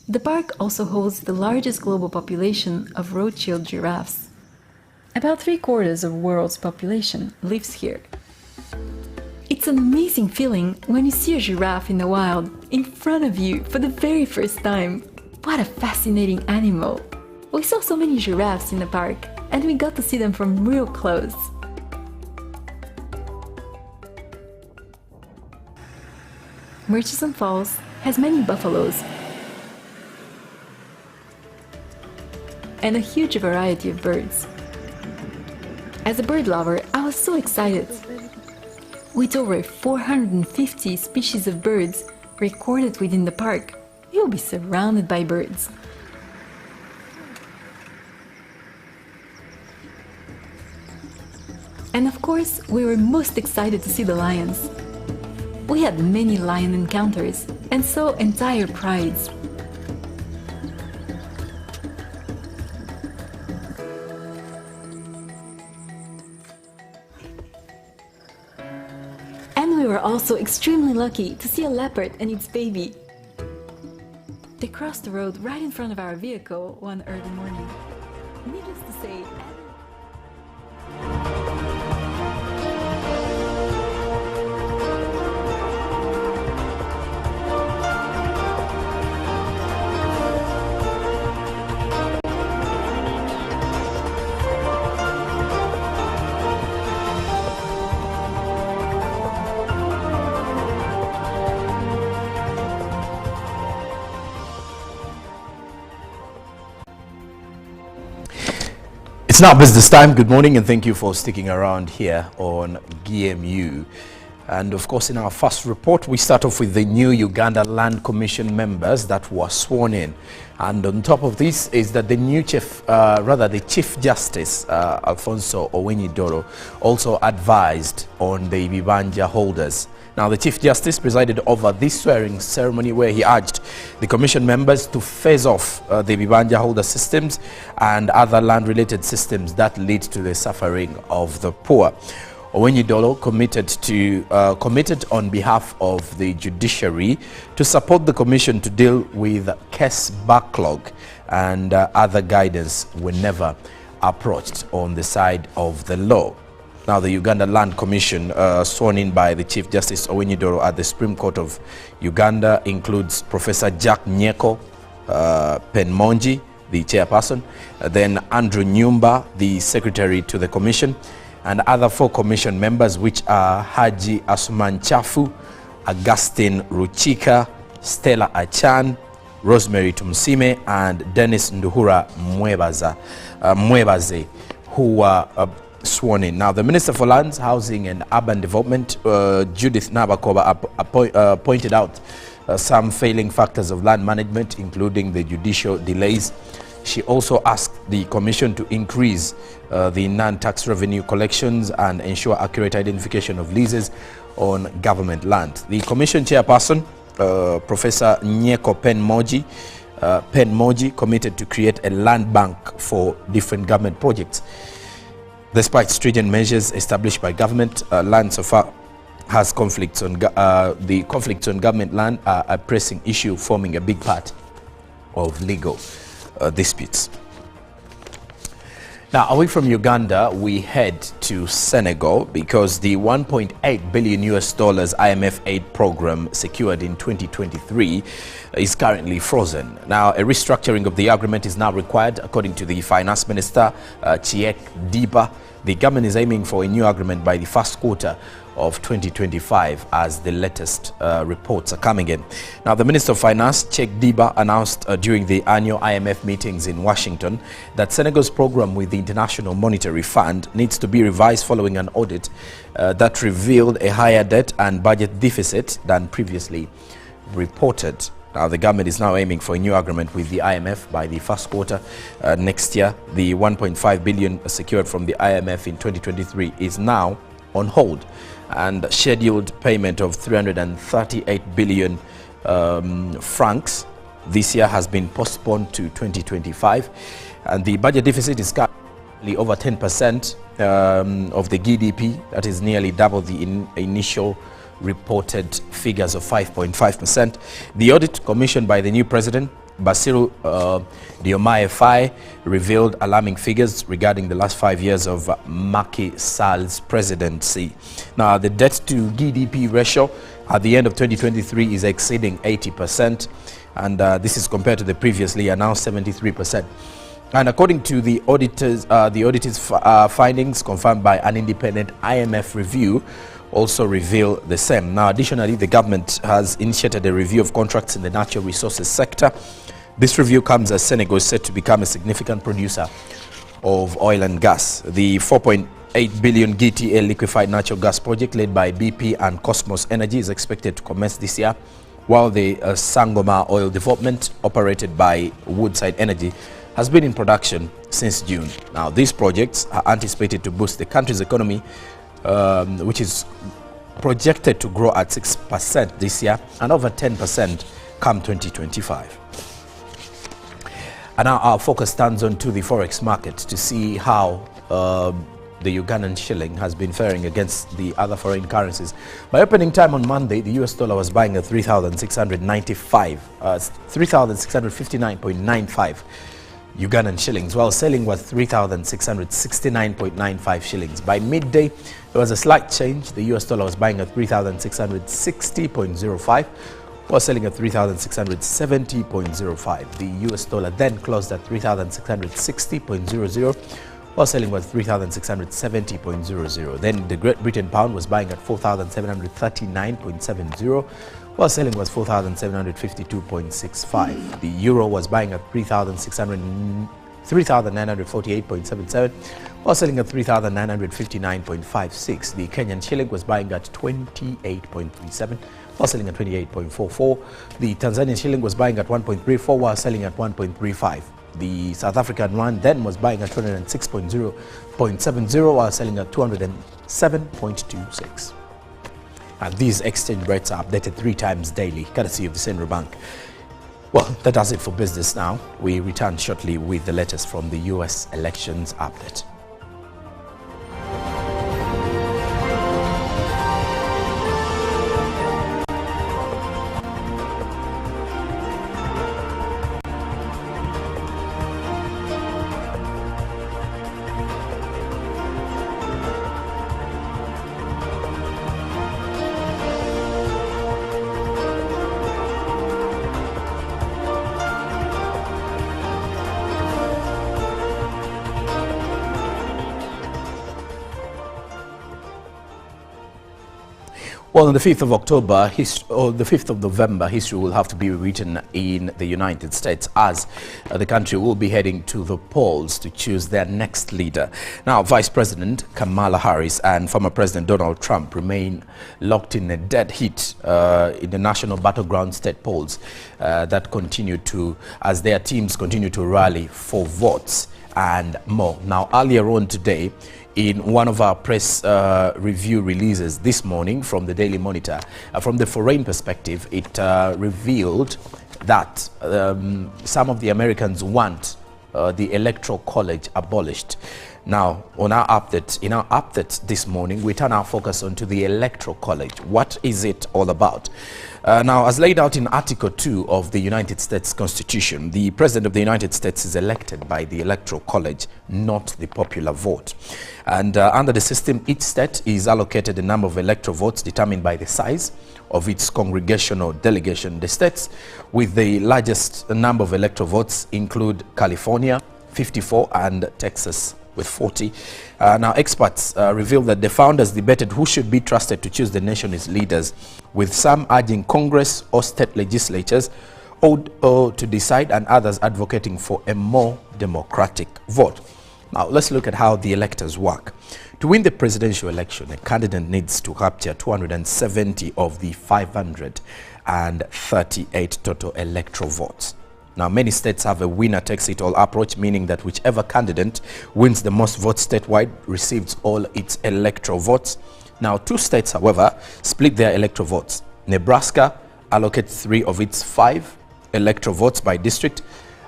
The park also holds the largest global population of road-tailed giraffes. About 3/4 of the world's population lives here. It's an amazing feeling when you see a giraffe in the wild, in front of you for the very first time. What a fascinating animal! We saw so many giraffes in the park, and we got to see them from real close. Murchison Falls has many buffaloes and a huge variety of birds. As a bird lover, I was so excited. With over 450 species of birds recorded within the park, you'll be surrounded by birds. And of course, we were most excited to see the lions. We had many lion encounters and saw entire prides. And we were also extremely lucky to see a leopard and its baby. They crossed the road right in front of our vehicle one early morning. Needless to say, It's now business time. Good morning and thank you for sticking around here on GMU. And of course, in our first report, we start off with the new Uganda Land Commission members that were sworn in. And on top of this is that the new the Chief Justice, Alfonso Owenyidoro, also advised on the Bibanja holders. Now, the Chief Justice presided over this swearing ceremony where he urged the Commission members to phase off the Bibanja holder systems and other land-related systems that lead to the suffering of the poor. Owenyidoro committed on behalf of the judiciary to support the Commission to deal with case backlog and other guidance whenever approached on the side of the law. Now, the Uganda Land Commission, sworn in by the Chief Justice Owenyidoro at the Supreme Court of Uganda, includes Professor Jack Nyeko Penmonji, the chairperson, then Andrew Nyumba, the secretary to the commission, and other 4 commission members, which are Haji Asuman Chafu, Augustine Ruchika, Stella Achan, Rosemary Tumsime, and Dennis Nduhura Mwebaze, who were sworn in. Now, the Minister for Lands, Housing and Urban Development, Judith Nabakoba, pointed out some failing factors of land management, including the judicial delays. She also asked the Commission to increase the non-tax revenue collections and ensure accurate identification of leases on government land. The Commission chairperson, Professor Nyeko Penmonji, committed to create a land bank for different government projects. Despite stringent measures established by government, land so far has conflicts on the conflicts on government land are a pressing issue, forming a big part of legal disputes. Now, away from Uganda, we head to Senegal because the $1.8 billion IMF aid program secured in 2023 is currently frozen. Now, a restructuring of the agreement is now required, according to the Finance Minister, Chiek Diba. The government is aiming for a new agreement by the first quarter of 2025 as the latest reports are coming in. Now, the Minister of Finance, Cheikh Diba, announced during the annual IMF meetings in Washington that Senegal's program with the International Monetary Fund needs to be revised following an audit that revealed a higher debt and budget deficit than previously reported. Now, the government is now aiming for a new agreement with the IMF by the first quarter next year. The $1.5 billion secured from the IMF in 2023 is now on hold, and scheduled payment of 338 billion francs this year has been postponed to 2025, and the budget deficit is currently over 10% of the GDP. That is nearly double the initial reported figures of 5.5%. The audit commissioned by the new president, Bassirou Diomaye Faye, revealed alarming figures regarding the last 5 years of Macky Sall's presidency. Now, the debt to GDP ratio at the end of 2023 is exceeding 80%, and this is compared to the previously announced 73%. And according to the auditors' findings confirmed by an independent IMF review, also reveal the same. Now, additionally, the government has initiated a review of contracts in the natural resources sector. This review comes as Senegal is set to become a significant producer of oil and gas. The 4.8 billion GTA liquefied natural gas project led by BP and Cosmos Energy is expected to commence this year, while the Sangoma oil development, operated by Woodside Energy, has been in production since June. Now, these projects are anticipated to boost the country's economy, which is projected to grow at 6% this year and over 10% come 2025. And now our focus turns on to the forex market to see how the Ugandan shilling has been faring against the other foreign currencies. By opening time on Monday, the US dollar was buying at 3,659.95 Ugandan shillings, while selling was 3,669.95 shillings. By midday, there was a slight change. The US dollar was buying at 3,660.05, while selling at 3,670.05. The US dollar then closed at 3,660.00, while selling was 3,670.00. Then the Great Britain pound was buying at 4,739.70, while selling was 4,752.65. The euro was buying at 3,600 3,948.77, while selling at 3,959.56. The Kenyan shilling was buying at 28.37, while selling at 28.44. The Tanzanian shilling was buying at 1.34, while selling at 1.35. The South African rand then was buying at 206.70, while selling at 207.26. And these exchange rates are updated 3 times daily, courtesy of the Central Bank. Well, that does it for business now. We return shortly with the latest from the US elections update. Well, on the 5th of October, the 5th of November, history will have to be rewritten in the United States as the country will be heading to the polls to choose their next leader. Now, Vice President Kamala Harris and former President Donald Trump remain locked in a dead heat in the national battleground state polls that continue to, as their teams continue to rally for votes and more. Now, earlier on today, in one of our press review releases this morning from the Daily Monitor, from the foreign perspective, it revealed that some of the Americans want the Electoral College abolished. Now, in our update this morning, we turn our focus onto the Electoral College. What is it all about? Now, as laid out in Article 2 of the United States Constitution, the President of the United States is elected by the Electoral College, not the popular vote. And under the system, each state is allocated a number of electoral votes determined by the size of its congregational delegation. The states with the largest number of electoral votes include California, 54, and Texas, with 40. Now, experts reveal that the founders debated who should be trusted to choose the nation's leaders, with some urging Congress or state legislatures or to decide, and others advocating for a more democratic vote. Now, let's look at how the electors work. To win the presidential election, a candidate needs to capture 270 of the 538 total electoral votes. Now, many states have a winner-takes-it-all approach, meaning that whichever candidate wins the most votes statewide receives all its electoral votes. Now, 2 states, however, split their electoral votes. Nebraska allocates 3 of its 5 electoral votes by district,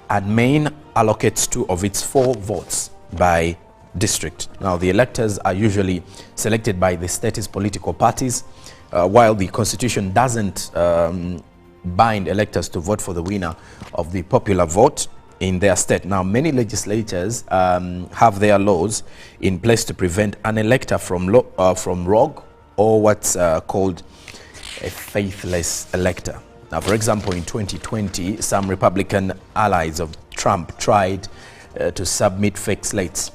and Maine allocates 2 of its 4 votes by district. Now, the electors are usually selected by the state's political parties, while the Constitution doesn't bind electors to vote for the winner of the popular vote in their state. Now, many legislatures have their laws in place to prevent an elector from rogue or what's called a faithless elector. Now, for example, in 2020, some Republican allies of Trump tried to submit fake slates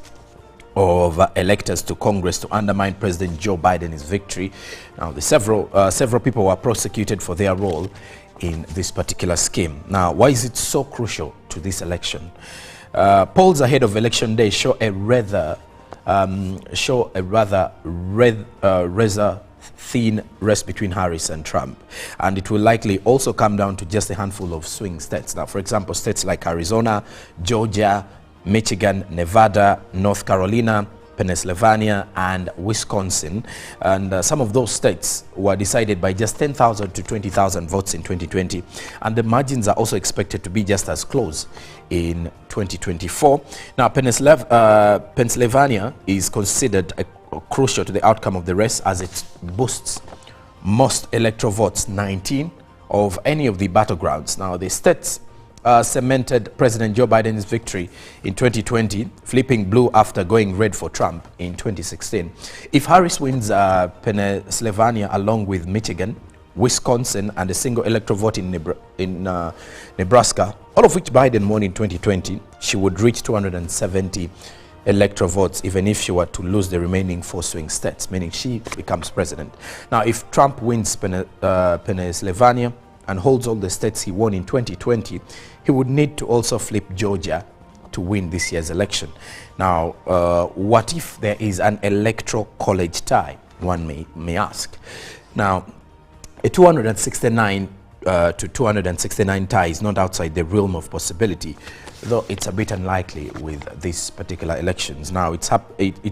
of electors to Congress to undermine President Joe Biden's victory. Now, several people were prosecuted for their role in this particular scheme. Now, why is it so crucial to this election? Polls ahead of election day show a rather thin race between Harris and Trump, and it will likely also come down to just a handful of swing states. Now, for example, states like Arizona, Georgia, Michigan, Nevada, North Carolina, Pennsylvania, and Wisconsin, and some of those states were decided by just 10,000 to 20,000 votes in 2020, and the margins are also expected to be just as close in 2024. Now, Pennsylvania is considered crucial to the outcome of the race, as it boasts most electoral votes, 19 of any of the battlegrounds. Now, the states cemented President Joe Biden's victory in 2020, flipping blue after going red for Trump in 2016. If Harris wins Pennsylvania along with Michigan, Wisconsin, and a single electoral vote in Nebraska, all of which Biden won in 2020, she would reach 270 electoral votes, even if she were to lose the remaining 4 swing states, meaning she becomes president. Now, if Trump wins Pennsylvania and holds all the states he won in 2020, he would need to also flip Georgia to win this year's election. Now, what if there is an electoral college tie, one may ask. Now, a 269 to 269 tie is not outside the realm of possibility, though it's a bit unlikely with these particular elections. Now, it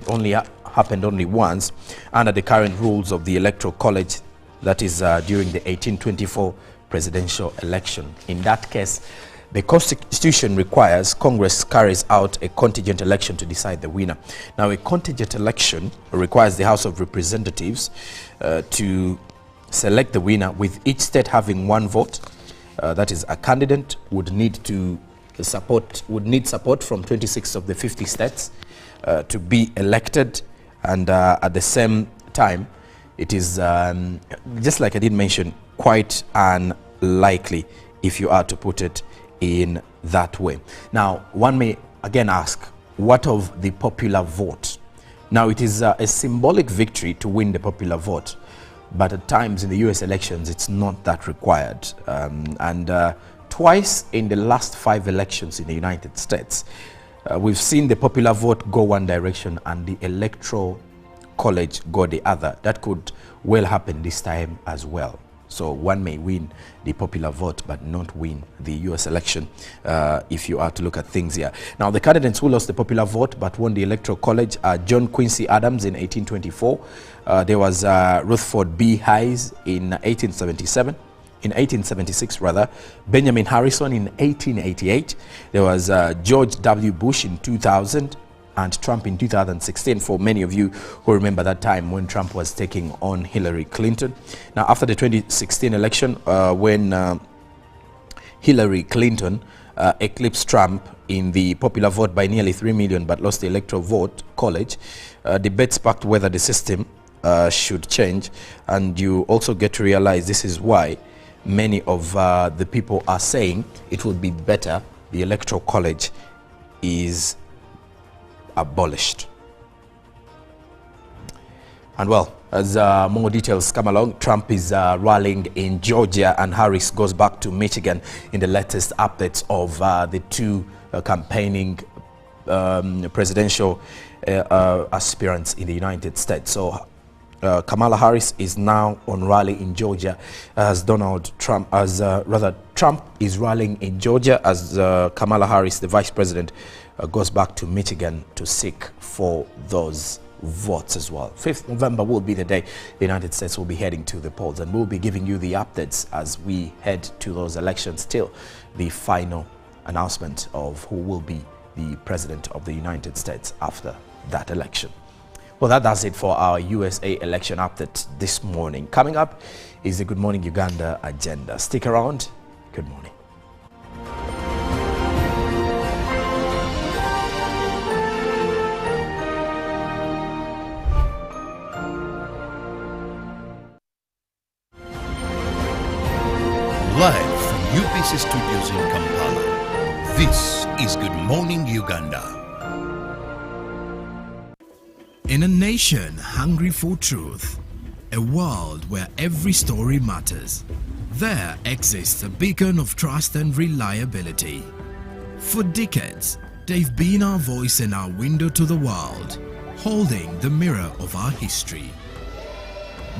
only happened only once under the current rules of the electoral college, that is during the 1824 presidential election. In that case, the Constitution requires Congress carries out a contingent election to decide the winner. Now, a contingent election requires the House of Representatives to select the winner, with each state having one vote. That is, a candidate would need support from 26 of the 50 states to be elected, and at the same time, it is just like I did mention, quite unlikely, if you are to put it in that way. Now, one may again ask, what of the popular vote? Now, it is a symbolic victory to win the popular vote, but at times in the US elections, it's not that required. Twice in the last 5 elections in the United States, we've seen the popular vote go one direction and the electoral college go the other. That could well happen this time as well. So one may win the popular vote but not win the US election, if you are to look at things here. Now, the candidates who lost the popular vote but won the electoral college are John Quincy Adams in 1824. There was Rutherford B. Hayes in 1876 rather, Benjamin Harrison in 1888. There was George W. Bush in 2000, and Trump in 2016, for many of you who remember that time when Trump was taking on Hillary Clinton. Now, after the 2016 election, when Hillary Clinton eclipsed Trump in the popular vote by nearly 3 million but lost the electoral vote college, debate sparked whether the system should change, and you also get to realize this is why many of the people are saying it would be better the electoral college is abolished. And well, as more details come along, Trump is rallying in Georgia and Harris goes back to Michigan in the latest updates of the two campaigning presidential aspirants in the United States. So Kamala Harris is now on rally in Georgia as Trump is rallying in Georgia as Kamala Harris, the vice president, goes back to Michigan to seek for those votes as well. 5th November will be the day the United States will be heading to the polls, and we'll be giving you the updates as we head to those elections till the final announcement of who will be the president of the United States after that election. Well, that does it for our USA election update this morning. Coming up is the Good Morning Uganda agenda. Stick around. Good morning. Live from UBC Studios in Kampala, this is Good Morning Uganda. In a nation hungry for truth, a world where every story matters, there exists a beacon of trust and reliability. For decades, they've been our voice and our window to the world, holding the mirror of our history.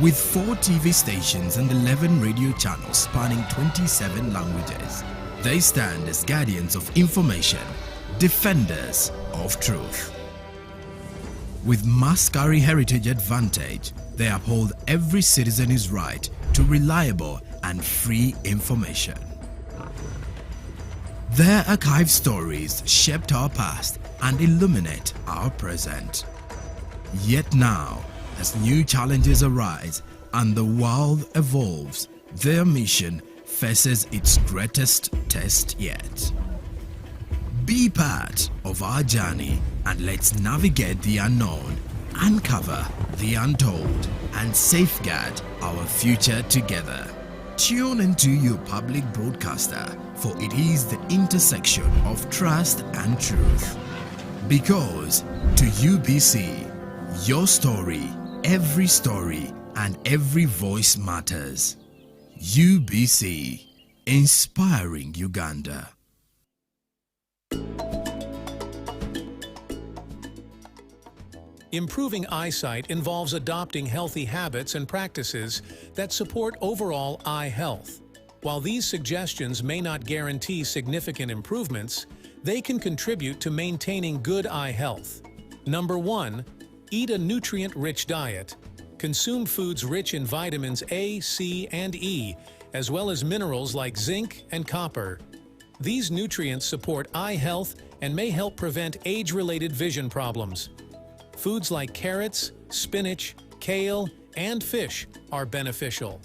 With 4 TV stations and 11 radio channels spanning 27 languages, they stand as guardians of information, defenders of truth. With Mascari Heritage Advantage, they uphold every citizen's right to reliable and free information. Their archived stories shaped our past and illuminate our present. Yet now, as new challenges arise and the world evolves, their mission faces its greatest test yet. Be part of our journey and let's navigate the unknown, uncover the untold, and safeguard our future together. Tune into your public broadcaster, for it is the intersection of trust and truth. Because to UBC, your story, every story, and every voice matters. UBC, inspiring Uganda. Improving eyesight involves adopting healthy habits and practices that support overall eye health. While these suggestions may not guarantee significant improvements, they can contribute to maintaining good eye health. Number 1. Eat a nutrient-rich diet. Consume foods rich in vitamins A, C, and E, as well as minerals like zinc and copper. These nutrients support eye health and may help prevent age-related vision problems. Foods like carrots, spinach, kale, and fish are beneficial.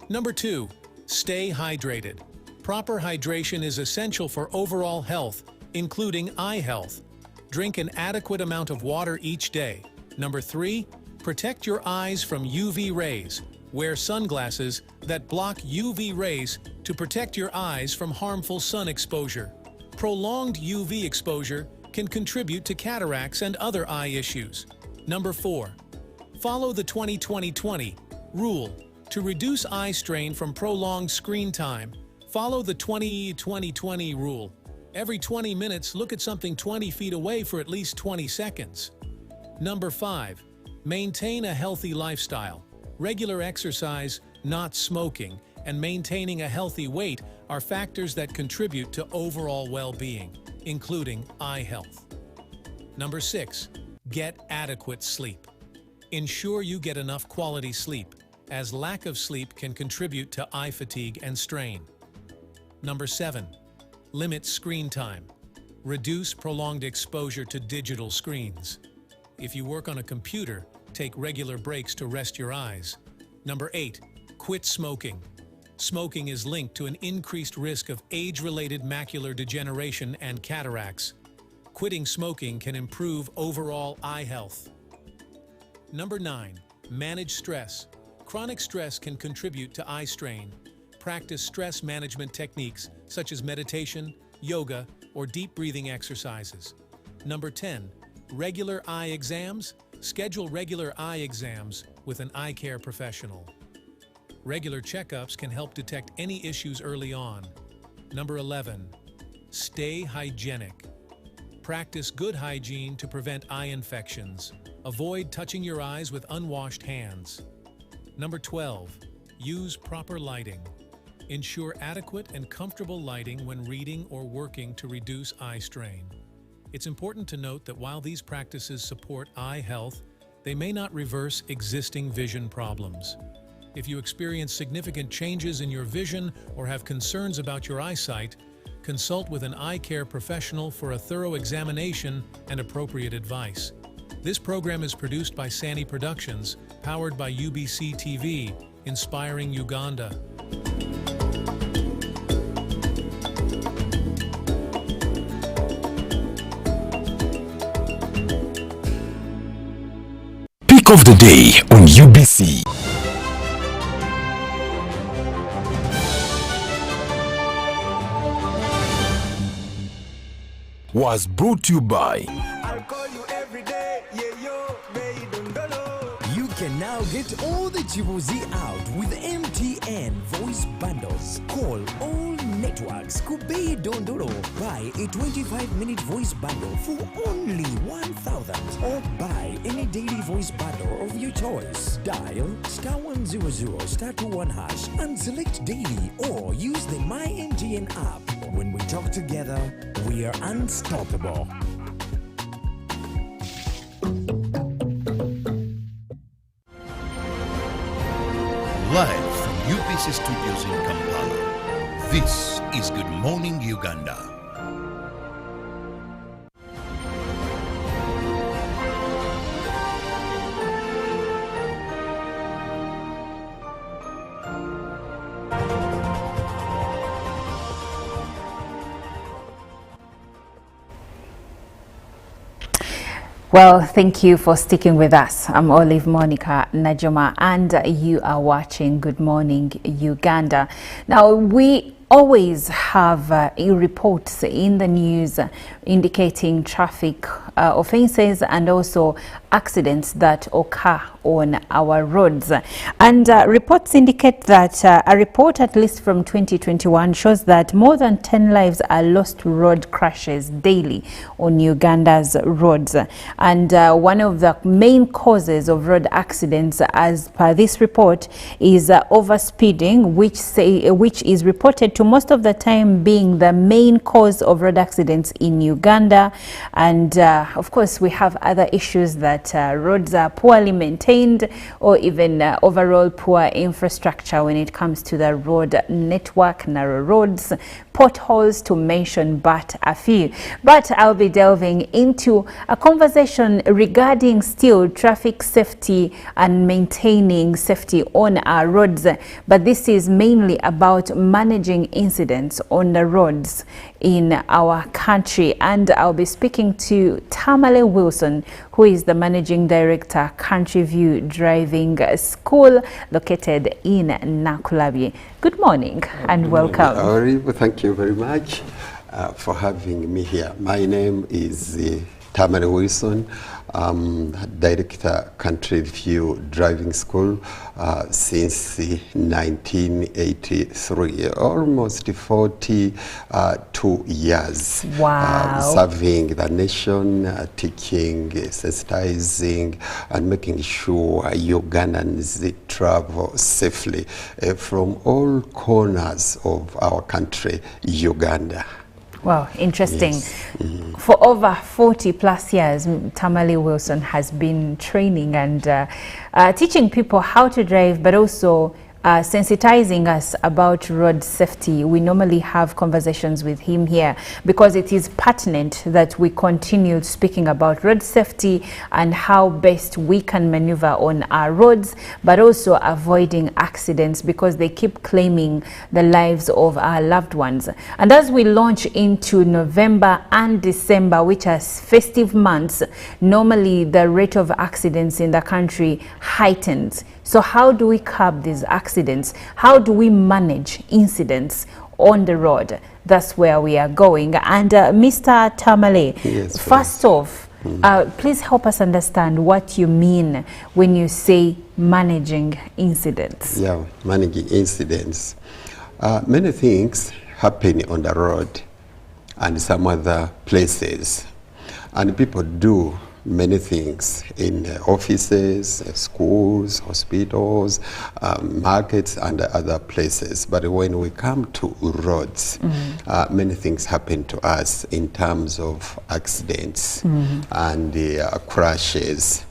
Number 2. Stay hydrated. Proper hydration is essential for overall health, including eye health. Drink an adequate amount of water each day. Number 3. Protect your eyes from UV rays. Wear sunglasses that block UV rays to protect your eyes from harmful sun exposure. Prolonged UV exposure can contribute to cataracts and other eye issues. Number 4. Follow the 20-20-20 rule. To reduce eye strain from prolonged screen time, follow the 20-20-20 rule. Every 20 minutes, look at something 20 feet away for at least 20 seconds. Number 5. Maintain a healthy lifestyle. Regular exercise, not smoking, and maintaining a healthy weight are factors that contribute to overall well-being, including eye health. Number 6. Get adequate sleep. Ensure you get enough quality sleep, as lack of sleep can contribute to eye fatigue and strain. Number 7. Limit screen time. Reduce prolonged exposure to digital screens. If you work on a computer, take regular breaks to rest your eyes. Number 8. Quit smoking. Smoking is linked to an increased risk of age-related macular degeneration and cataracts. Quitting smoking can improve overall eye health. Number 9. Manage stress. Chronic stress can contribute to eye strain. Practice stress management techniques such as meditation, yoga, or deep breathing exercises. Number 10. Regular eye exams. Schedule regular eye exams with an eye care professional. Regular checkups can help detect any issues early on. Number 11. Stay hygienic. Practice good hygiene to prevent eye infections. Avoid touching your eyes with unwashed hands. Number 12. Use proper lighting. Ensure adequate and comfortable lighting when reading or working to reduce eye strain. It's important to note that while these practices support eye health, they may not reverse existing vision problems. If you experience significant changes in your vision or have concerns about your eyesight, consult with an eye care professional for a thorough examination and appropriate advice. This program is produced by Sani Productions, powered by UBC TV, inspiring Uganda. Pick of the day on UBC. Was brought to you by I'll call you every day, yeah, yo, baby, don't know. You can now get all the Chibuzi out with MTN voice bundles. Call all networks Kubei Dondoro. Buy a 25-minute voice bundle for only 1,000 or buy any daily voice bundle of your choice. Dial *100*21# and select daily or use the My MTN app. When we talk together, we are unstoppable. Live from UBC Studios in Kampala, this is Good Morning Uganda. Well, thank you for sticking with us. I'm Olive Monica Najoma, and you are watching Good Morning Uganda. Now, we always have reports in the news indicating traffic offences and also accidents that occur on our roads. And reports indicate that a report at least from 2021 shows that more than 10 lives are lost to road crashes daily on Uganda's roads. And one of the main causes of road accidents, as per this report, is overspeeding, which is reported to most of the time being the main cause of road accidents in Uganda. And of course, we have other issues that roads are poorly maintained, or even overall poor infrastructure when it comes to the road network, narrow roads, potholes, to mention but a few. But I'll be delving into a conversation regarding still traffic safety and maintaining safety on our roads. But this is mainly about managing incidents on the roads in our country. And I'll be speaking to Tamale Wilson, who is the Managing Director, Country View Driving School, located in Nakulabi. Good morning and welcome. Thank you very much for having me here. My name is Tamale Wilson. Director, Country View Driving School since 1983, almost 42 years. Wow. Serving the nation, teaching, sensitizing, and making sure Ugandans travel safely from all corners of our country, Uganda. Wow, interesting. Yes. For over 40 plus years, Tamale Wilson has been training and teaching people how to drive, but also sensitizing us about road safety. We normally have conversations with him here because it is pertinent that we continue speaking about road safety and how best we can maneuver on our roads, but also avoiding accidents because they keep claiming the lives of our loved ones. And as we launch into November and December, which are festive months, normally the rate of accidents in the country heightens. So how do we curb these accidents? How do we manage incidents on the road? That's where we are going. And Mr. Tamale, yes, first off, please help us understand what you mean when you say managing incidents. Yeah, managing incidents. Many things happen on the road and some other places. And people do many things in offices, schools, hospitals, markets, and other places. But when we come to roads, many things happen to us in terms of accidents and crashes.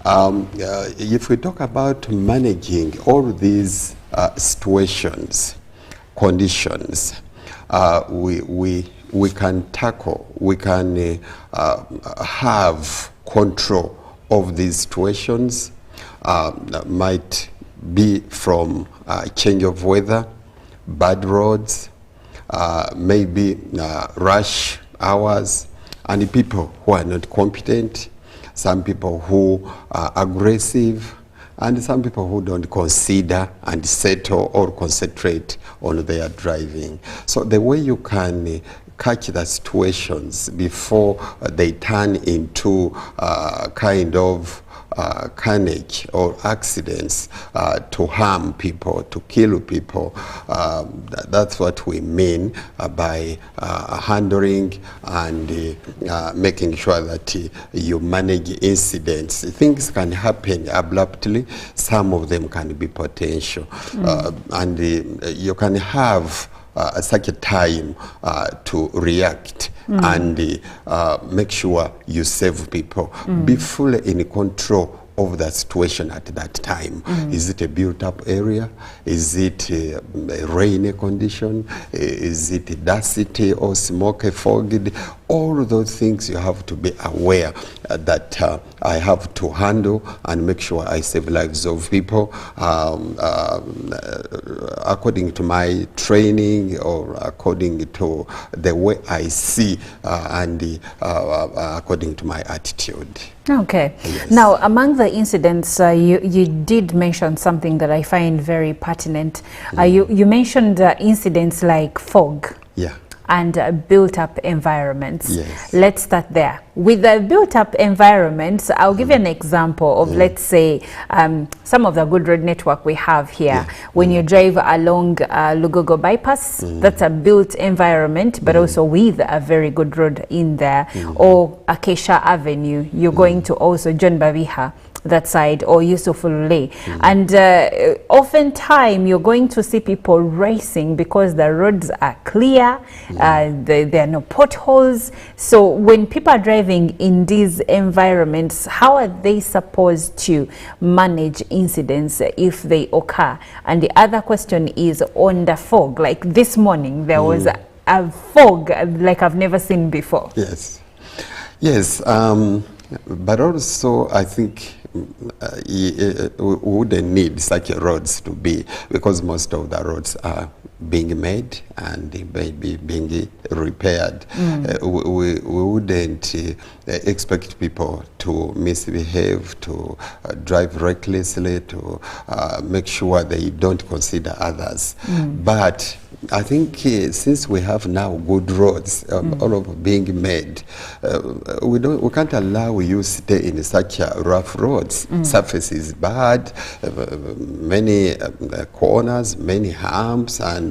If we talk about managing all these situations, conditions, we can tackle, we can have control of these situations. Might be from change of weather, bad roads, maybe rush hours, and people who are not competent, some people who are aggressive, and some people who don't consider and settle or concentrate on their driving. So the way you can catch the situations before they turn into kind of carnage or accidents to harm people, to kill people. That's what we mean by handling and making sure that you manage incidents. Things can happen abruptly. Some of them can be potential. And you can have such a time to react and make sure you save people. Be fully in control of the situation at that time. Is it a built-up area? Is it a rainy condition? Is it dusty or smoky, fogged? all of those things you have to be aware that I have to handle and make sure I save lives of people according to my training or according to the way I see and according to my attitude. Okay. Yes. Now, among the incidents, you did mention something that I find very pertinent. You mentioned incidents like fog. Yeah. And built-up environments. Yes. Let's start there. With the built-up environments, I'll give you an example of, let's say, some of the good road network we have here. When you drive along Lugogo bypass, that's a built environment, but also with a very good road in there. Or Acacia Avenue, you're going to also John Baviha, that side, or Yusufulule. And oftentimes you're going to see people racing because the roads are clear, there are no potholes. So when people are driving in these environments, how are they supposed to manage incidents if they occur? And the other question is on the fog. Like this morning, there was a fog like I've never seen before. Yes. Yes. But also, I think we wouldn't need such roads to be, because most of the roads are being made and maybe being repaired. We wouldn't expect people to misbehave, to drive recklessly, to make sure they don't consider others. But I think since we have now good roads, all of being made, we can't allow you stay in such rough roads. Surface is bad, many corners, many humps, and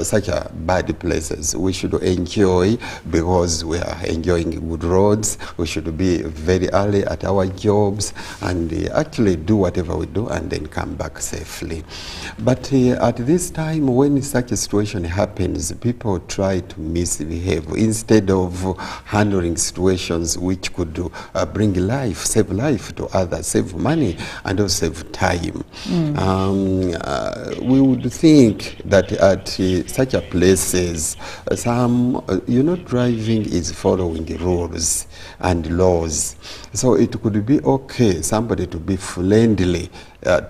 such bad places. We should enjoy, because we are enjoying good roads. We should be very early at our jobs and actually do whatever we do and then come back safely. But at this time, when such a situation happens, people try to misbehave instead of handling situations which could bring life, save life to others, save money, and also save time. We would think that at such a places, driving is following rules and laws. So it could be okay, somebody to be friendly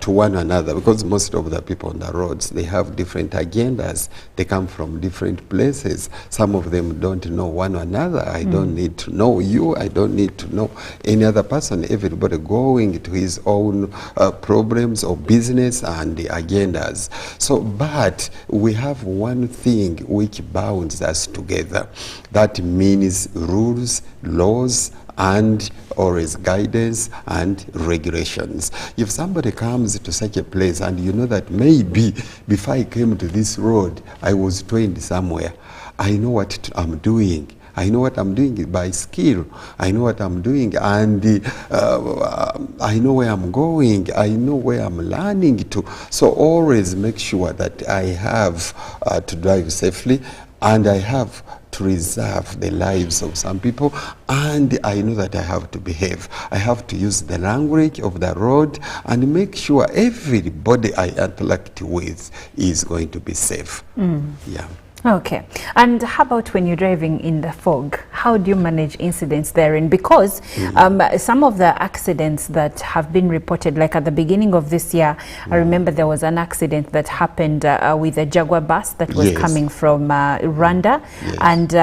to one another, because most of the people on the roads, they have different agendas. They come from different places. Some of them don't know one another. I don't need to know you. I don't need to know any other person. Everybody going to his own problems or business and the agendas. So, but we have one thing which bounds us together. That means rules, laws, and always guidance and regulations. If somebody comes to such a place and you know that maybe before I came to this road, I was trained somewhere, I know what I'm doing. I know what I'm doing by skill. I know what I'm doing, and I know where I'm going. I know where I'm learning to. So always make sure that I have to drive safely, and I have to reserve the lives of some people, and I know that I have to behave. I have to use the language of the road and make sure everybody I interact with is going to be safe. Yeah. Okay. And how about when you're driving in the fog? How do you manage incidents therein? Because some of the accidents that have been reported, like at the beginning of this year, I remember there was an accident that happened with a Jaguar bus that was coming from Rwanda. And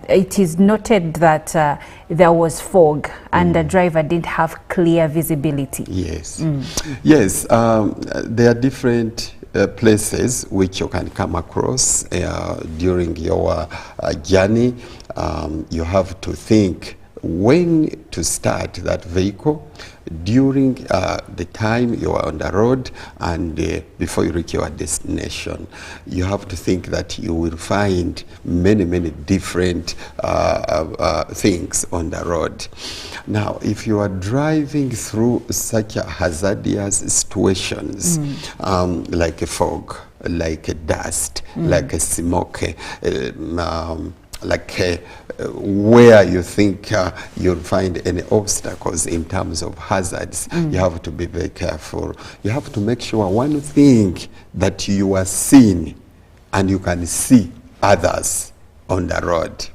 it is noted that there was fog and the driver didn't have clear visibility. Yes. Yes. There are different places which you can come across during your journey. You have to think when to start that vehicle, during the time you are on the road, and before you reach your destination. You have to think that you will find many different things on the road. Now, if you are driving through such a hazardous situations, like a fog, like a dust, like a smoke, like where you think you'll find any obstacles in terms of hazards, you have to be very careful. You have to make sure one thing, that you are seen and you can see others on the road.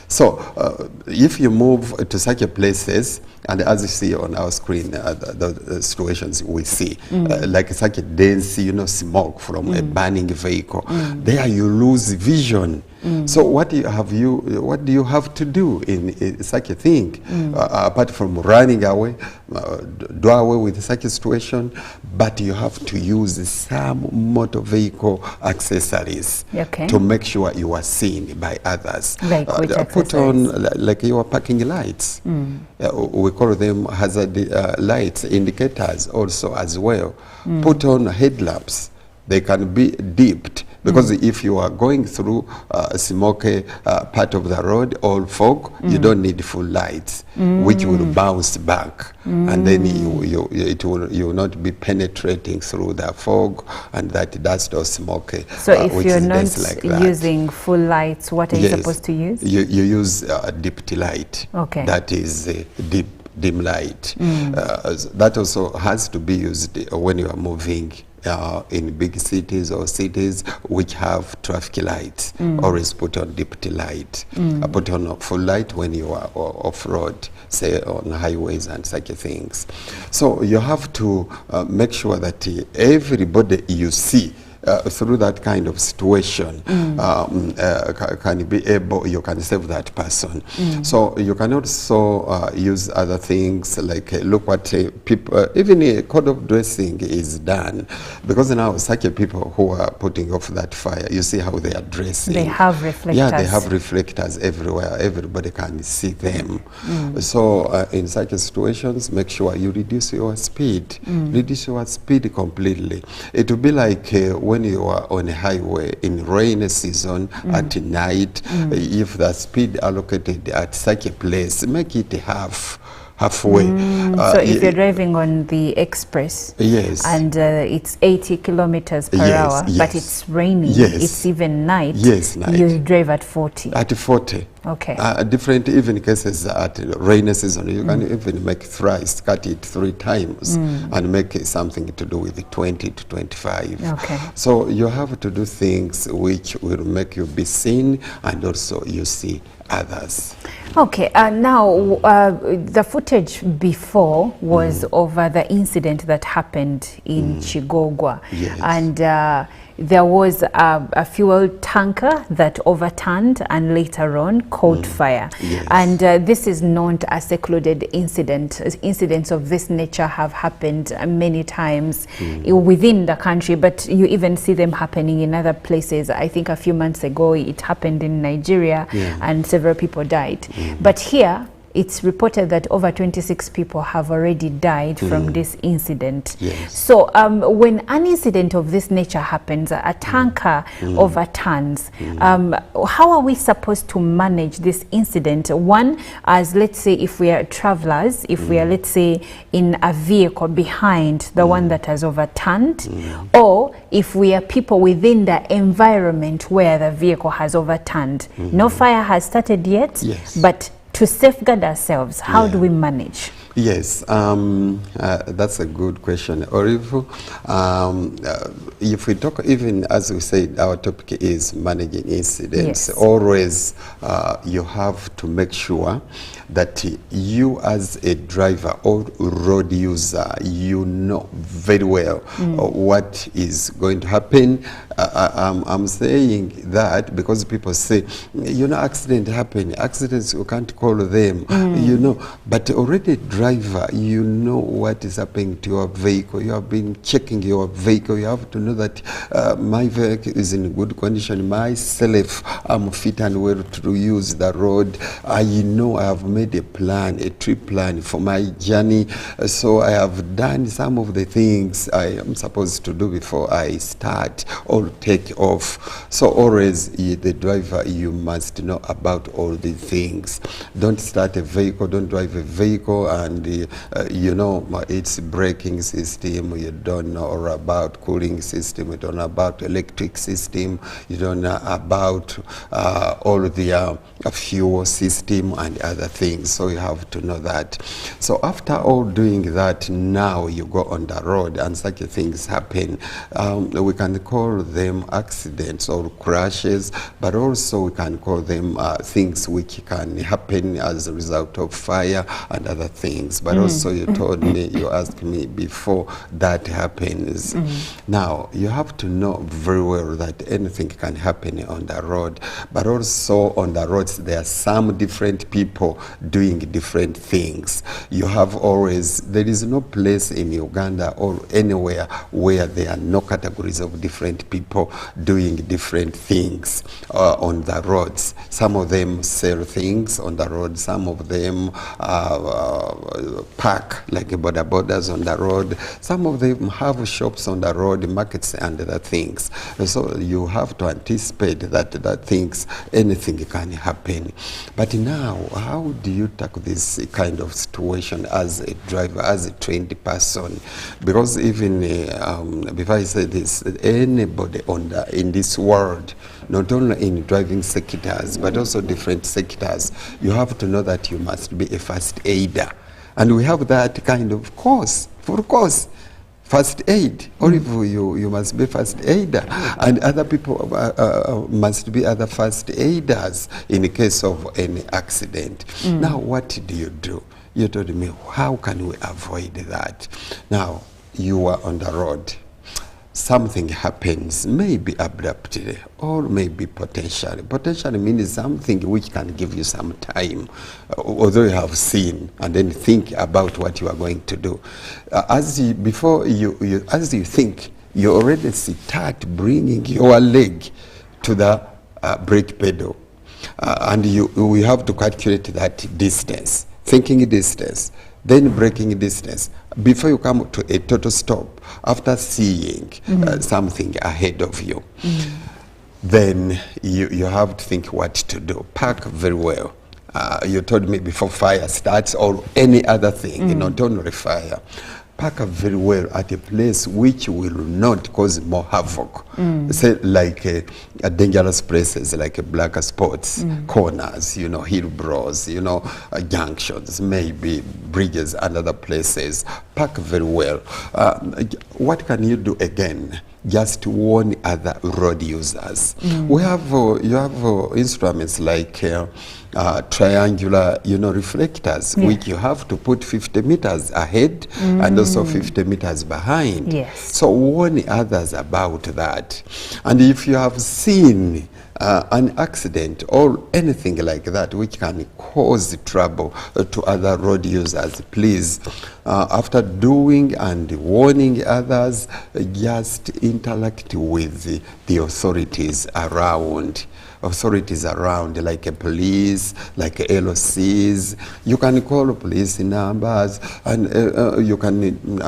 So if you move to such a places, and as you see on our screen, the situations we see, like such a dense, smoke from a burning vehicle, there you lose vision. So what do you have to do in such a thing, apart from running away, do away with such a situation? But you have to use some motor vehicle accessories to make sure you are seen by others. Like which put on like your parking lights. We call them hazard lights, indicators also as well. Put on headlamps. They can be dipped, because if you are going through a smoky part of the road or fog, you don't need full lights, which will bounce back, and then you will not be penetrating through the fog and that dust or smoke. So if you're not using full lights, what are you supposed to use? You use a dipped light. Okay. That is a dim light. That also has to be used when you are moving in big cities or cities which have traffic lights. Always put on dipped light. Put on a full light when you are off-road, say on highways and such things. So you have to make sure that everybody you see through that kind of situation can be able, you can save that person. So you can also use other things like look what people, even a code of dressing is done, because now such a people who are putting off that fire, you see how they are dressing. They have reflectors. Yeah, they have reflectors everywhere. Everybody can see them. So in such situations, make sure you reduce your speed. Reduce your speed completely. It will be like when you are on a highway in rainy season at night, if the speed allocated at such a place, make it halfway. So if you're driving on the express, and it's 80 kilometers per hour, but it's raining, it's even night, you drive at 40. At 40. Okay. Different even cases at rainy season, you can even make thrice, cut it 3 times and make it something to do with 20 to 25. Okay. So you have to do things which will make you be seen and also you see others. Okay, now the footage before was over the incident that happened in Chigogwa, and there was a fuel tanker that overturned and later on caught fire. And this is not a secluded incident. Incidents of this nature have happened many times within the country, but you even see them happening in other places. I think a few months ago it happened in Nigeria and several people died. But here it's reported that over 26 people have already died from this incident. So when an incident of this nature happens, a tanker overturns, how are we supposed to manage this incident? One, as let's say if we are travelers, if we are let's say in a vehicle behind the one that has overturned, or if we are people within the environment where the vehicle has overturned. No fire has started yet, but to safeguard ourselves, how do we manage? Yes, that's a good question. Or if we talk, even as we said, our topic is managing incidents. Always you have to make sure that you as a driver or road user, you know very well what is going to happen. I'm saying that because people say, accident happen. Accidents, you can't call them, but already driver, you know what is happening to your vehicle. You have been checking your vehicle. You have to know that my vehicle is in good condition. Myself, I'm fit and well to use the road. I know I have made a plan, a trip plan for my journey. So I have done some of the things I am supposed to do before I start or take off. So always, the driver, you must know about all these things. Don't start a vehicle, don't drive a vehicle and you know its braking system, you don't know about cooling system, you don't know about electric system, you don't know about all the fuel system and other things. So you have to know that. So after all doing that, now you go on the road and such things happen. We can call them accidents or crashes, but also we can call them things which can happen as a result of fire and other things. But also you told me, you asked me before that happens. Now you have to know very well that anything can happen on the road, but also on the roads there are some different people doing different things. You have always, there is no place in Uganda or anywhere where there are no categories of different people doing different things on the roads. Some of them sell things on the road, some of them park like border borders on the road, some of them have shops on the road, markets and other things. So you have to anticipate that things, anything can happen. But now, how do you tackle this kind of situation as a driver, as a trained person? Because even before I say this, anybody in this world, not only in driving sectors, but also different sectors, you have to know that you must be a first aider. And we have that kind of course, full course, first aid, or if you must be first aider, and other people must be other first aiders in the case of any accident. Now, what do you do? You told me, how can we avoid that? Now, you are on the road. Something happens, maybe abruptly, or maybe potentially. Potentially means something which can give you some time, although you have seen, and then think about what you are going to do. As you think, you already start bringing your leg to the brake pedal, and we have to calculate that distance, thinking distance, then braking distance, before you come to a total stop, after seeing something ahead of you. Then you have to think what to do. Park very well. You told me before fire starts or any other thing, not only fire. Park very well at a place which will not cause more havoc. Say like dangerous places like black spots, corners, you know, hillbrows, you know, junctions, maybe bridges and other places. Park very well. What can you do again? Just warn other road users. We have you have instruments like triangular, you know, reflectors, which you have to put 50 meters ahead and also 50 meters behind. So warn others about that. And if you have seen an accident or anything like that which can cause trouble to other road users, please, after doing and warning others, just interact with the authorities around. Like a police, like LOCs. You can call police numbers, and you can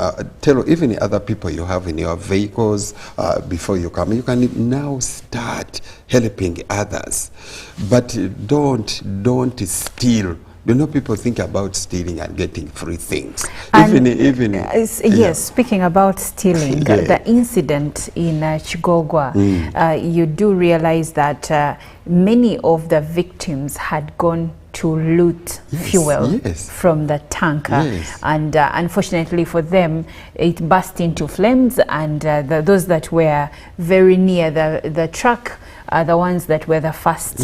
tell even other people you have in your vehicles before you come. You can now start helping others, but don't steal. You know, people think about stealing and getting free things. And yes, speaking about stealing, the incident in Chigogwa, you do realize that many of the victims had gone to loot fuel from the tanker, and unfortunately for them it burst into flames, and those that were very near the truck are the ones that were the first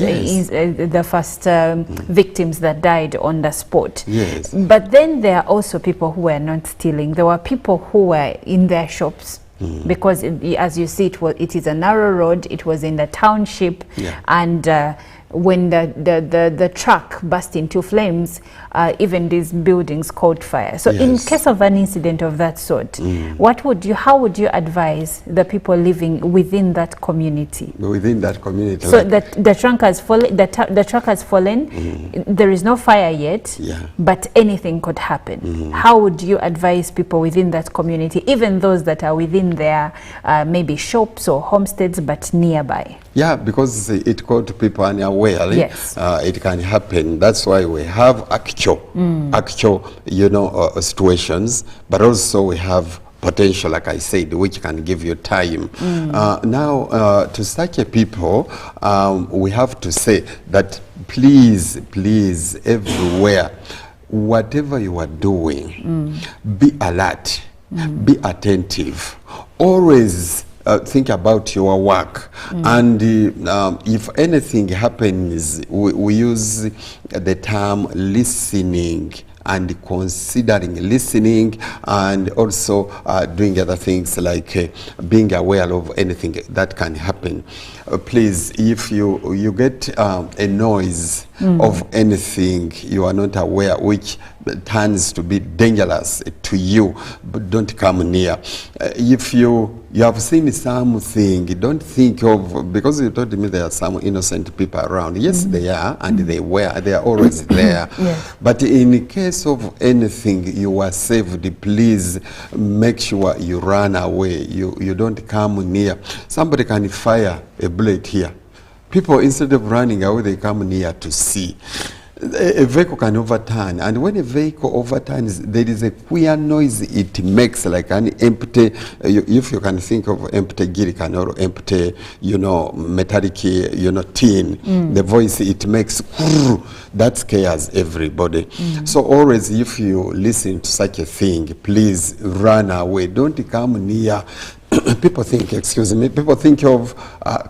victims that died on the spot. But then there are also people who were not stealing. There were people who were in their shops, because as you see, it is a narrow road. It was in the township, and when the truck burst into flames, even these buildings caught fire. So in case of an incident of that sort, how would you advise the people living within that community? Within that community. So that the truck has fallen, the truck has fallen, there is no fire yet, but anything could happen. How would you advise people within that community, even those that are within their maybe shops or homesteads but nearby? Yeah, because it caught people unaware well. Yes. It can happen. That's why we have actual, situations, but also we have potential, like I said, which can give you time. Now, to such a people, we have to say that please, everywhere, whatever you are doing, be alert, be attentive, always think about your work. And if anything happens, we use the term listening and considering, listening, and also doing other things like being aware of anything that can happen. Please, if you get a noise of anything you are not aware, which turns to be dangerous to you, but don't come near. If you have seen something, don't think of, because you told me there are some innocent people around. Yes, they are, and they are always there. Yes. But in case of anything, you are saved. Please make sure you run away. You don't come near. Somebody can fire a bullet here. People, instead of running away, they come near to see. A vehicle can overturn, and when a vehicle overturns, there is a queer noise it makes, like an empty, if you can think of empty jerrycan or empty, metallic, tin, the voice it makes, that scares everybody. So always, if you listen to such a thing, please run away. Don't come near. People think of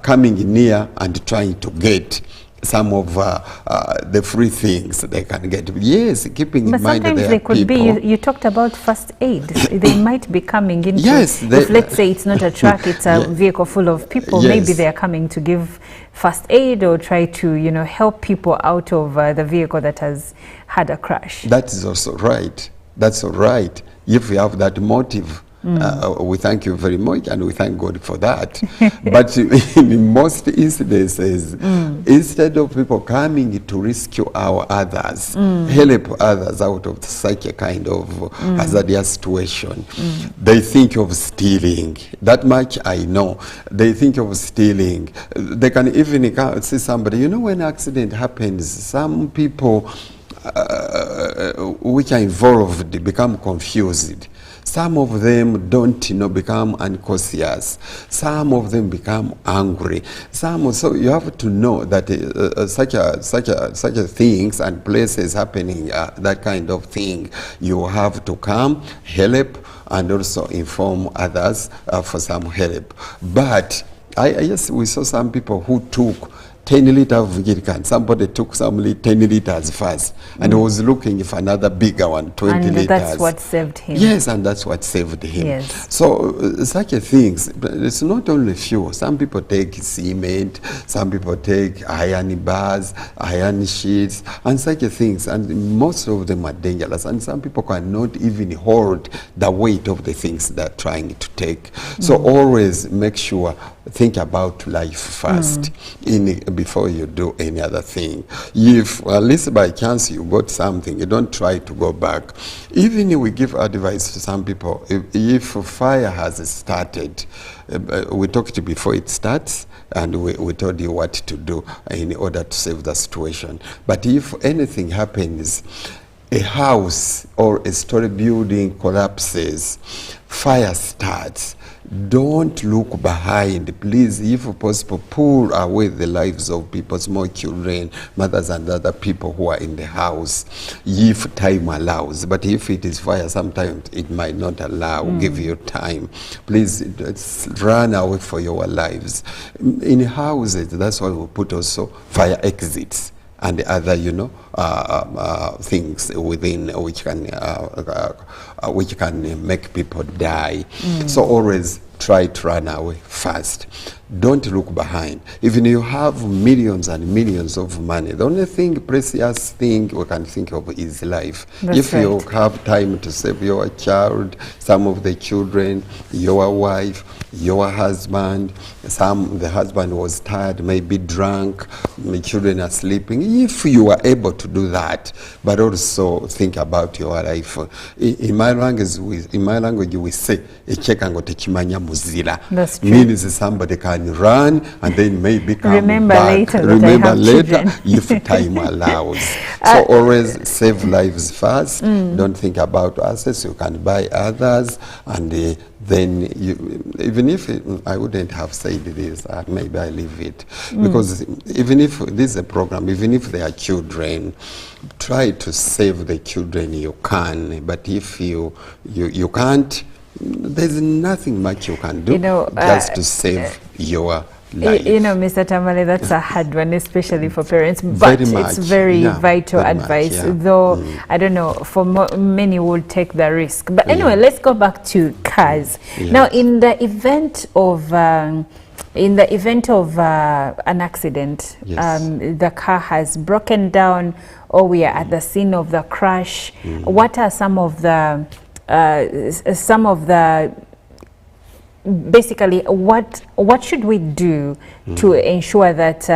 coming near and trying to get some of the free things they can get. Yes, keeping in mind that sometimes they could be, you talked about first aid. They might be coming into, yes, if let's say it's not a truck, it's a vehicle full of people, yes. Maybe they are coming to give first aid or try to, help people out of the vehicle that has had a crash. That is also right. That's all right. If you have that motive, we thank you very much, and we thank God for that. But in most instances, instead of people coming to rescue our others, help others out of such a kind of hazardous situation, they think of stealing. That much I know. They think of stealing. They can even see somebody, when an accident happens, some people which are involved become confused. Some of them don't, become unconscious. Some of them become angry. So you have to know that such a things and places happening, that kind of thing, you have to come, help, and also inform others for some help. But yes, we saw some people who took 10 liters of jerrycan. Somebody took 10 liters first and was looking for another bigger one, 20 liters. And that's what saved him. Yes, and that's what saved him. Yes. So such a things, it's not only fuel. Some people take cement, some people take iron bars, iron sheets, and such a things. And most of them are dangerous. And some people cannot even hold the weight of the things they're trying to take. So always make sure, think about life first before you do any other thing. If at least by chance you got something, you don't try to go back. Even if we give advice to some people, if fire has started, we talked before it starts, and we told you what to do in order to save the situation. But if anything happens, a house or a story building collapses, fire starts, don't look behind. Please, if possible, pull away the lives of people, small children, mothers and other people who are in the house, if time allows. But if it is fire, sometimes it might not allow, give you time. Please run away for your lives. In houses, that's why we put also fire exits and other, things within which can make people die. So always try to run away fast. Don't look behind. Even you have millions and millions of money, the only precious thing we can think of is life. If you have time to save your child, some of the children, your wife, your husband, the husband was tired, maybe drunk, the children are sleeping. If you are able to do that, but also think about your life. In my language we say, echeka ngo tekimanya muzira. That's true. Means somebody can can run and then maybe come Remember back. later that I Remember have later children. if time allows. So always save lives first. Don't think about assets. You can buy others, and then you, even if I wouldn't have said this, maybe I leave it, because even if this is a program, even if they are children, try to save the children you can. But if you can't, there's nothing much you can do, You know, just to save your life. You know, Mr. Tamale, that's a hard one, especially for parents. But Very much, it's very yeah, vital very much, advice, yeah. though I don't know, for many would take the risk. But anyway, let's go back to cars. Yeah. Now, in the event of an accident, Yes. the car has broken down, or we are at the scene of the crash. What are some of the basically what should we do to ensure that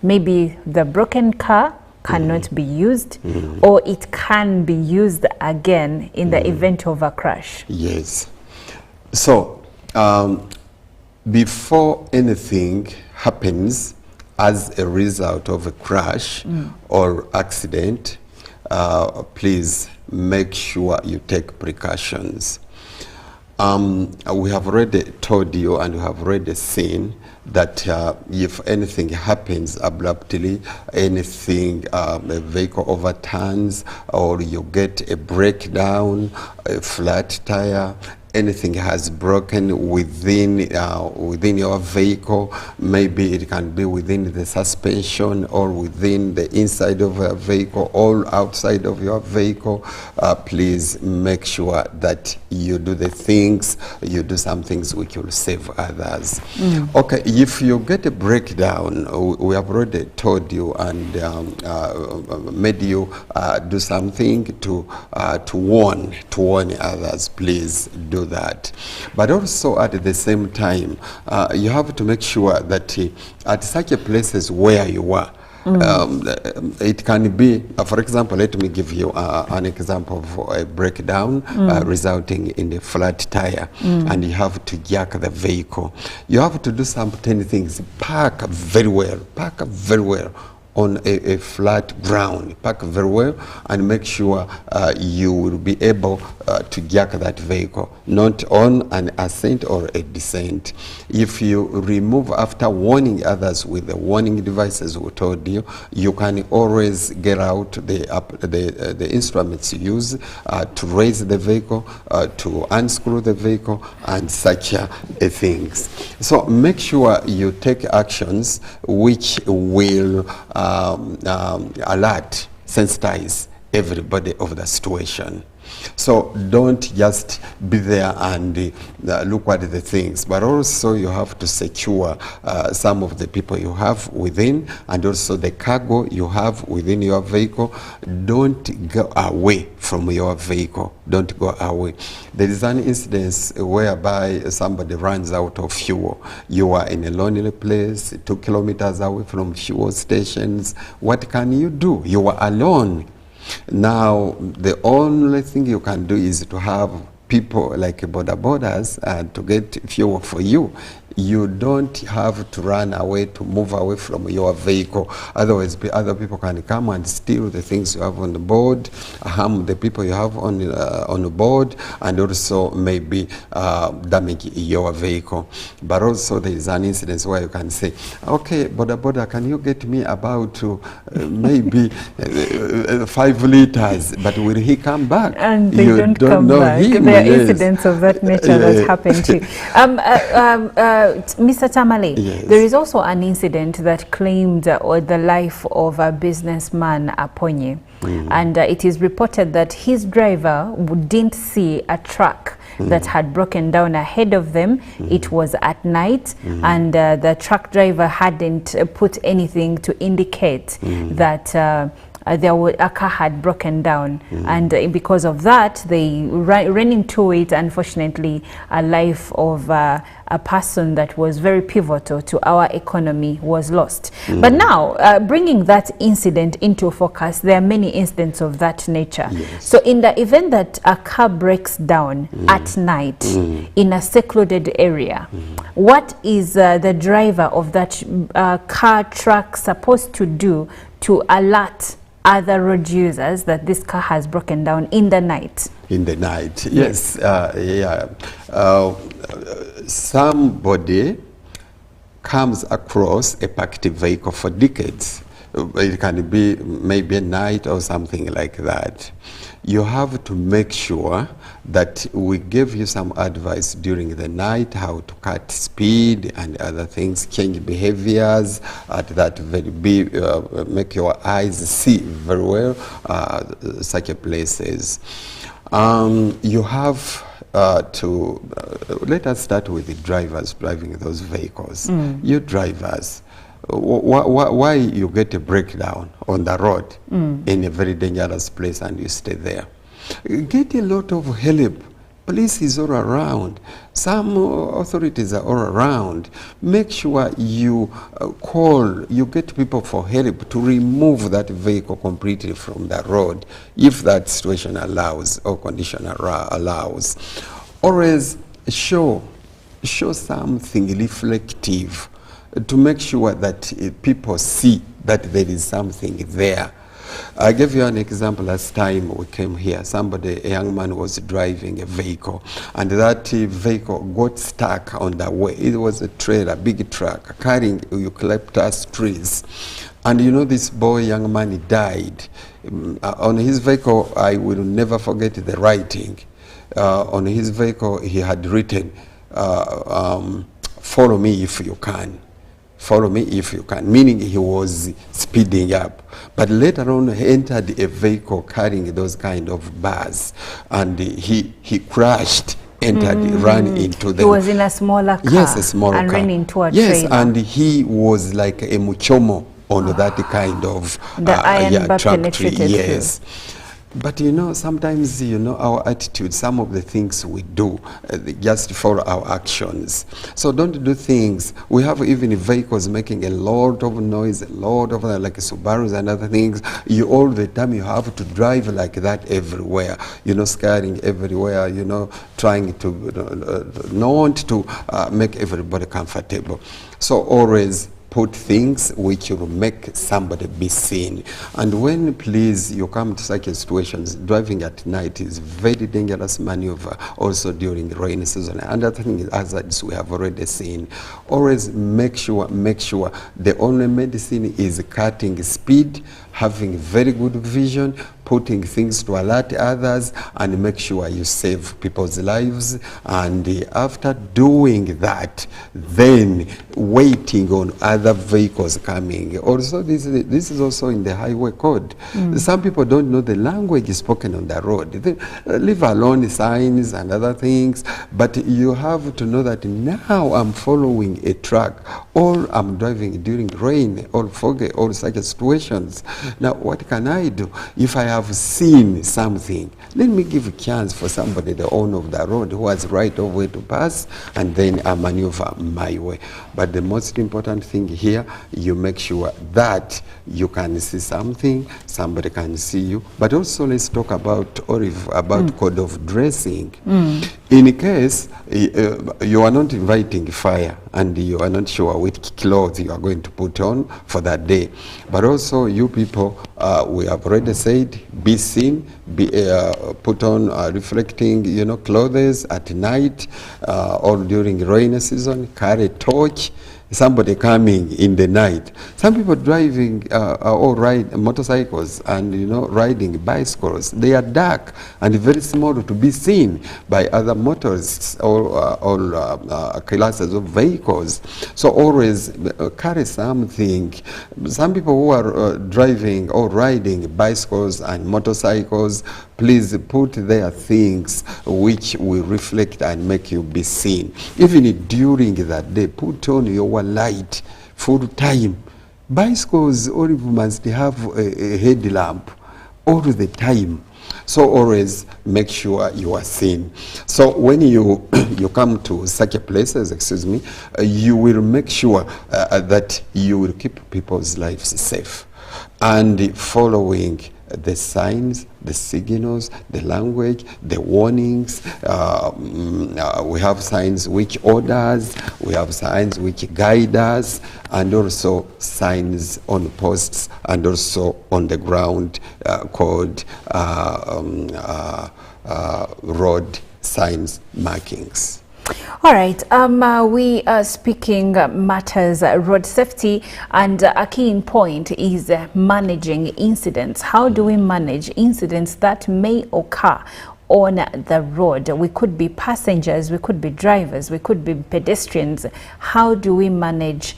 maybe the broken car cannot be used, or it can be used again in the event of a crash? Yes. So before anything happens as a result of a crash or accident, please make sure you take precautions. We have already told you, and we have already seen that if anything happens abruptly, anything, a vehicle overturns, or you get a breakdown, a flat tire, anything has broken within your vehicle, maybe it can be within the suspension or within the inside of your vehicle or outside of your vehicle, please make sure that you do the things, you do some things which will save others. Okay, if you get a breakdown, we have already told you and made you do something to warn others. Please do that. But also at the same time, you have to make sure that at such a places where you are, it can be, for example, let me give you an example of a breakdown resulting in a flat tire, and you have to jack the vehicle. You have to do some 10 things. Park very well on a flat ground. Park very well and make sure you will be able to jack that vehicle, not on an ascent or a descent. If you remove after warning others with the warning devices we told you, you can always get out the instruments you use to raise the vehicle, to unscrew the vehicle, and such things. So make sure you take actions which will alert, sensitize everybody of the situation. So don't just be there and look at the things, but also you have to secure some of the people you have within, and also the cargo you have within your vehicle. Don't go away from your vehicle. Don't go away. There is an incident whereby somebody runs out of fuel. You are in a lonely place, 2 kilometers away from fuel stations. What can you do? You are alone. Now, the only thing you can do is to have people like border borders to get fuel for you. You don't have to run away, to move away from your vehicle. Otherwise, other people can come and steal the things you have on the board, harm the people you have on the board, and also maybe damage your vehicle. But also there is an incident where you can say, okay, border, can you get me about maybe 5 liters? But will he come back? And they you don't come know back. him, There are yes. incidents of that nature that happen to you. Mr. Tamale, Yes. there is also an incident that claimed the life of a businessman, Aponye. And it is reported that his driver didn't see a truck that had broken down ahead of them. It was at night, and the truck driver hadn't put anything to indicate that a car had broken down, and because of that, they ran into it. Unfortunately, a life of a person that was very pivotal to our economy was lost. But now, bringing that incident into focus, there are many instances of that nature. So in the event that a car breaks down at night in a secluded area, what is the driver of that car truck supposed to do to alert other road users that this car has broken down in the night? In the night, yes. Somebody comes across a parked vehicle for decades. It can be maybe a night or something like that. You have to make sure that we give you some advice during the night, how to cut speed and other things, change behaviors at that make your eyes see very well such a places. You have to, let us start with the drivers driving those vehicles. You drivers, why you get a breakdown on the road in a very dangerous place and you stay there? Get a lot of help. Police is all around. Some authorities are all around. Make sure you call, you get people for help to remove that vehicle completely from the road, if that situation allows or condition allows. Always show something reflective to make sure that people see that there is something there. I gave you an example last time we came here. A young man was driving a vehicle, and that vehicle got stuck on the way. It was a trailer, big truck, carrying eucalyptus trees. And you know, this young man, he died. On his vehicle, I will never forget the writing. On his vehicle, he had written, "Follow me if you can." Follow me if you can, meaning he was speeding up. But later on, he entered a vehicle carrying those kind of bars, and he crashed, ran into them. He was in a smaller car. Yes, a smaller and car. Ran into a yes, trailer. and he was like a muchomo on that kind of iron bar truck penetrated. Yes. But you know, sometimes, you know, our attitude, some of the things we do, just follow our actions. So don't do things. We have even vehicles making a lot of noise, a lot of like Subarus and other things. All the time you have to drive like that everywhere, you know, scaring everywhere, you know, trying to not to make everybody comfortable. So always put things which will make somebody be seen. And when, please, you come to such situations, driving at night is very dangerous maneuver, also during rainy season. And other thing is hazards we have already seen. Always make sure the only medicine is cutting speed, having very good vision, putting things to alert others, and make sure you save people's lives. And after doing that, then waiting on other vehicles coming. Also, this is also in the highway code. Some people don't know the language spoken on the road. They leave alone signs and other things, but you have to know that now I'm following a truck, or I'm driving during rain or fog or such situations. Now, what can I do? If I have seen something, let me give a chance for somebody, the owner of the road, who has right of way to pass, and then I maneuver my way. But the most important thing here, you make sure that you can see something, somebody can see you. But also, let's talk about code of dressing. In case you are not inviting fire and you are not sure which clothes you are going to put on for that day, but also you people, we have already said, be seen, put on reflecting, you know, clothes at night or during rainy season, carry a torch. Somebody coming in the night. Some people driving or ride motorcycles and, you know, riding bicycles. They are dark and very small to be seen by other motorists or classes of vehicles. So always carry something. Some people who are driving or riding bicycles and motorcycles, please put their things which will reflect and make you be seen. Even during that day, put on your light full time. bicycles always must have a headlamp all the time. So always make sure you are seen. So when you you come to such a places, excuse me, you will make sure that you will keep people's lives safe and following the signs, the signals, the language, the warnings. We have signs which orders, we have signs which guide us, and also signs on posts and also on the ground called road signs markings. All right, we are speaking matters road safety, and a key point is managing incidents. How do we manage incidents that may occur on the road? We could be passengers, we could be drivers, we could be pedestrians. How do we manage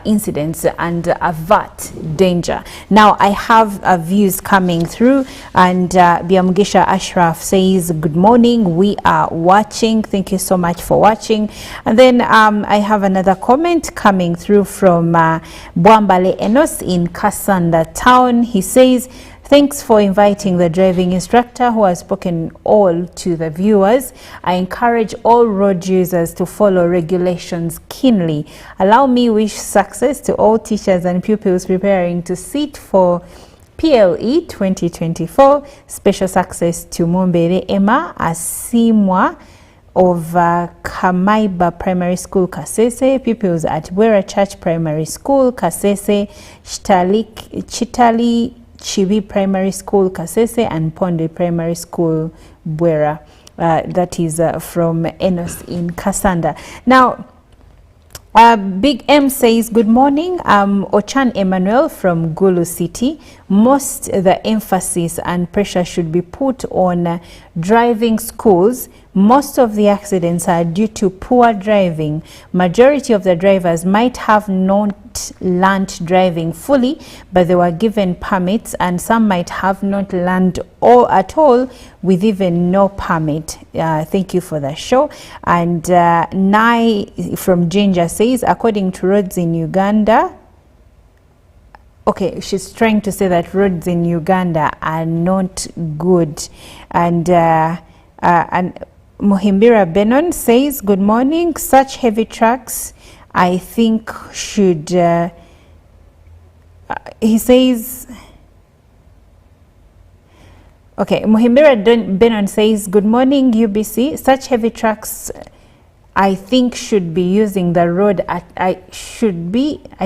incidents and avert danger? Now I have views coming through, and Biamugisha Ashraf says, good morning, we are watching. Thank you so much for watching. And then I have another comment coming through from Bwambale Enos in Kasanda town. He says, thanks for inviting the driving instructor who has spoken all to the viewers. I encourage all road users to follow regulations keenly. Allow me wish success to all teachers and pupils preparing to sit for PLE 2024. Special success to Mumbere Emma Asimwa of Kamaiba Primary School, Kasese, pupils at Bwera Church Primary School, Kasese, Chitali Chibi Primary School, Kasese, and Ponde Primary School, Bwera. That is from Enos in Kasanda. Now, Big M says, good morning. Ochan Emmanuel from Gulu City. Most the emphasis and pressure should be put on driving schools. Most of the accidents are due to poor driving. Majority of the drivers might have not learned driving fully, but they were given permits, and some might have not learned at all with even no permit. Thank you for the show. And Nai from Ginger says, according to roads in Uganda, okay, she's trying to say that roads in Uganda are not good. And Muhimbira Benon says, good morning. Such heavy trucks, I think, should, he says, okay, Muhimbira Benon says, good morning, UBC. Such heavy trucks, I think, should be using the road I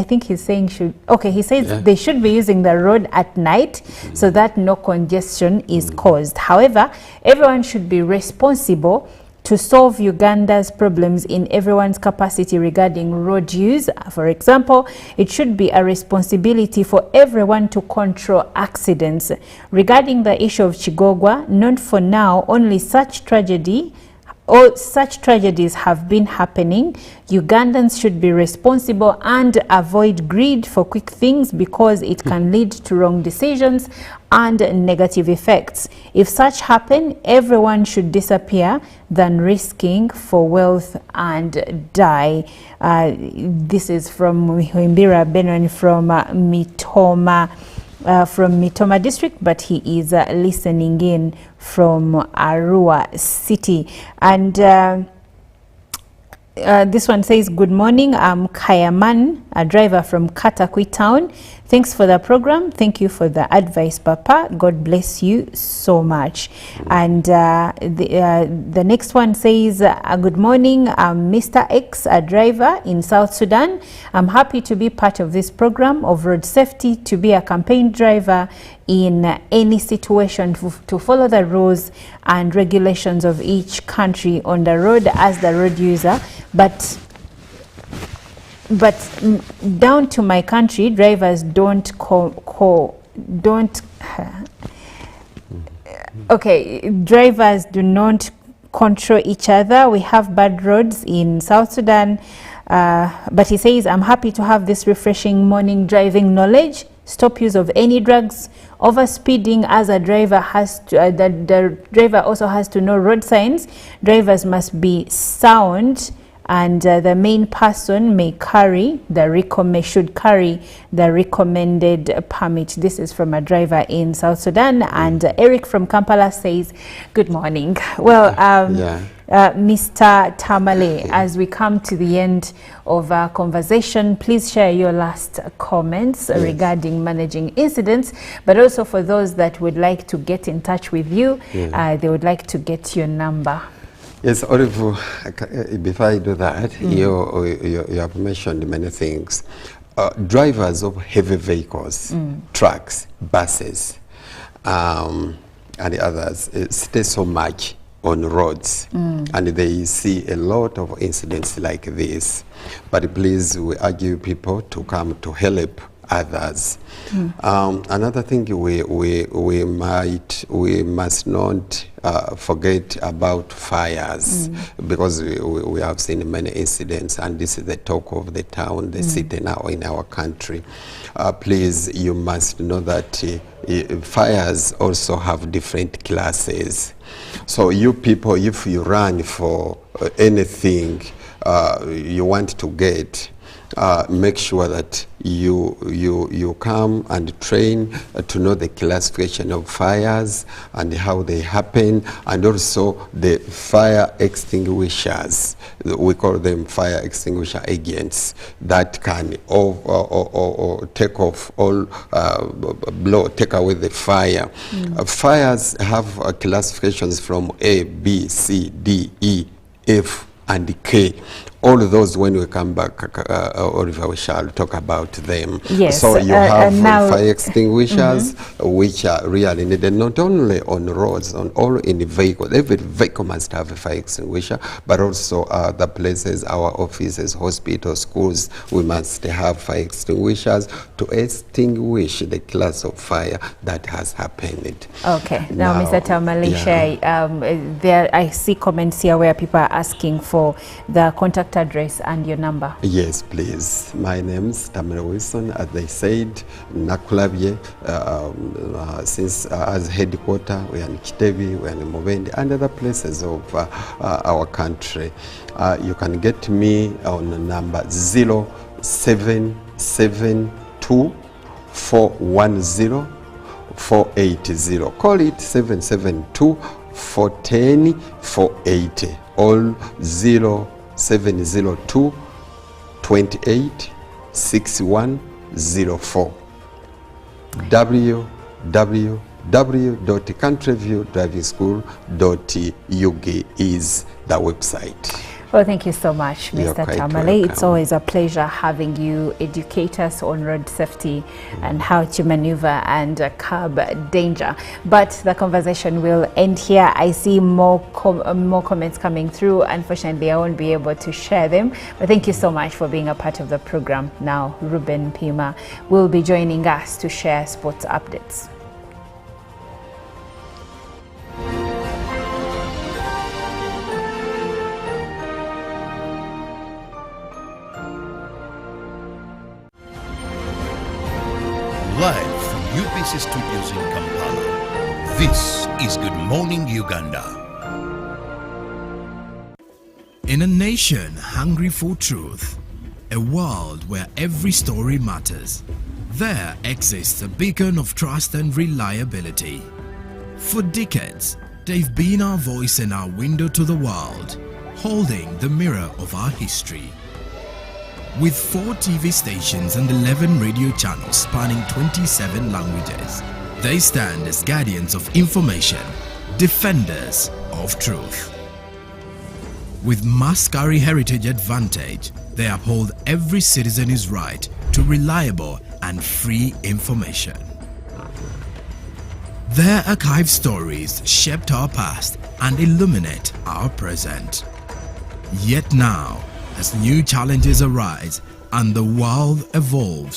think he's saying should, okay, he says they should be using the road at night so that no congestion is caused. However, everyone should be responsible to solve Uganda's problems in everyone's capacity regarding road use. For example, it should be a responsibility for everyone to control accidents. Regarding the issue of Chigogwa, not for now, only such tragedies have been happening. Ugandans should be responsible and avoid greed for quick things because it can lead to wrong decisions and negative effects. If such happen, everyone should disappear than risking for wealth and die. This is from Muhimbira Benon from Mitoma district, but he is listening in from Arua City. And this one says, good morning, I'm Kayaman, a driver from Katakwi town. Thanks for the program. Thank you for the advice, Papa. God bless you so much. And the next one says, good morning, I'm Mr. X, a driver in South Sudan. I'm happy to be part of this program of road safety, to be a campaign driver in any situation, to follow the rules and regulations of each country on the road as the road user. But down to my country, drivers don't drivers do not control each other. We have bad roads in South Sudan, but he says, I'm happy to have this refreshing morning driving knowledge. Stop use of any drugs. Overspeeding, as a driver has to, the driver also has to know road signs. Drivers must be sound and the main person should carry the recommended permit. This is from a driver in South Sudan. And Eric from Kampala says, good morning. Well, Mr. Tamale, as we come to the end of our conversation, please share your last comments regarding managing incidents, but also for those that would like to get in touch with you, they would like to get your number. Yes, Oliver, before I do that, you have mentioned many things. Drivers of heavy vehicles, trucks, buses, and others stay so much on roads, and they see a lot of incidents like this. But please, we urge you people to come to help others. Another thing we must not forget about fires, because we have seen many incidents, and this is the talk of the town, the city now in our country. Please, you must know that fires also have different classes. So you people, if you run for anything you want to get, make sure that you come and train to know the classification of fires and how they happen, and also the fire extinguishers. We call them fire extinguisher agents that can take off all, take away the fire. Fires have classifications from A, B, C, D, E, F, and K. All of those, when we come back, Oliver, we shall talk about them. Yes. So you have fire extinguishers, which are really needed not only on roads, on all in the vehicles. Every vehicle must have a fire extinguisher, but also the places, our offices, hospitals, schools, we must have fire extinguishers to extinguish the class of fire that has happened. Okay. Now Mr. Tamale, there I see comments here where people are asking for the contact address and your number. Yes, please. My name's Tamara Wilson. As they said, Nakulabye, since as headquarters, we are in Kitevi, we are in Mubende, and other places of our country. You can get me on number 0772 410 480. Call it 772 410 480. All 0702 28 6104. www.countryview.driving-school.ug is the website. Well, thank you so much, Mr. Tamale. It's always a pleasure having you educate us on road safety and how to maneuver and curb danger. But the conversation will end here. I see more comments coming through. Unfortunately, I won't be able to share them. But thank you so much for being a part of the program. Now, Ruben Pima will be joining us to share sports updates. Live from UBC Studios in Kampala, this is Good Morning Uganda. In a nation hungry for truth, a world where every story matters, there exists a beacon of trust and reliability. For decades, they've been our voice and our window to the world, holding the mirror of our history. With 4 TV stations and 11 radio channels spanning 27 languages, they stand as guardians of information, defenders of truth. With Mascari Heritage Advantage, they uphold every citizen's right to reliable and free information. Their archived stories shaped our past and illuminate our present. Yet now, as new challenges arise and the world evolves,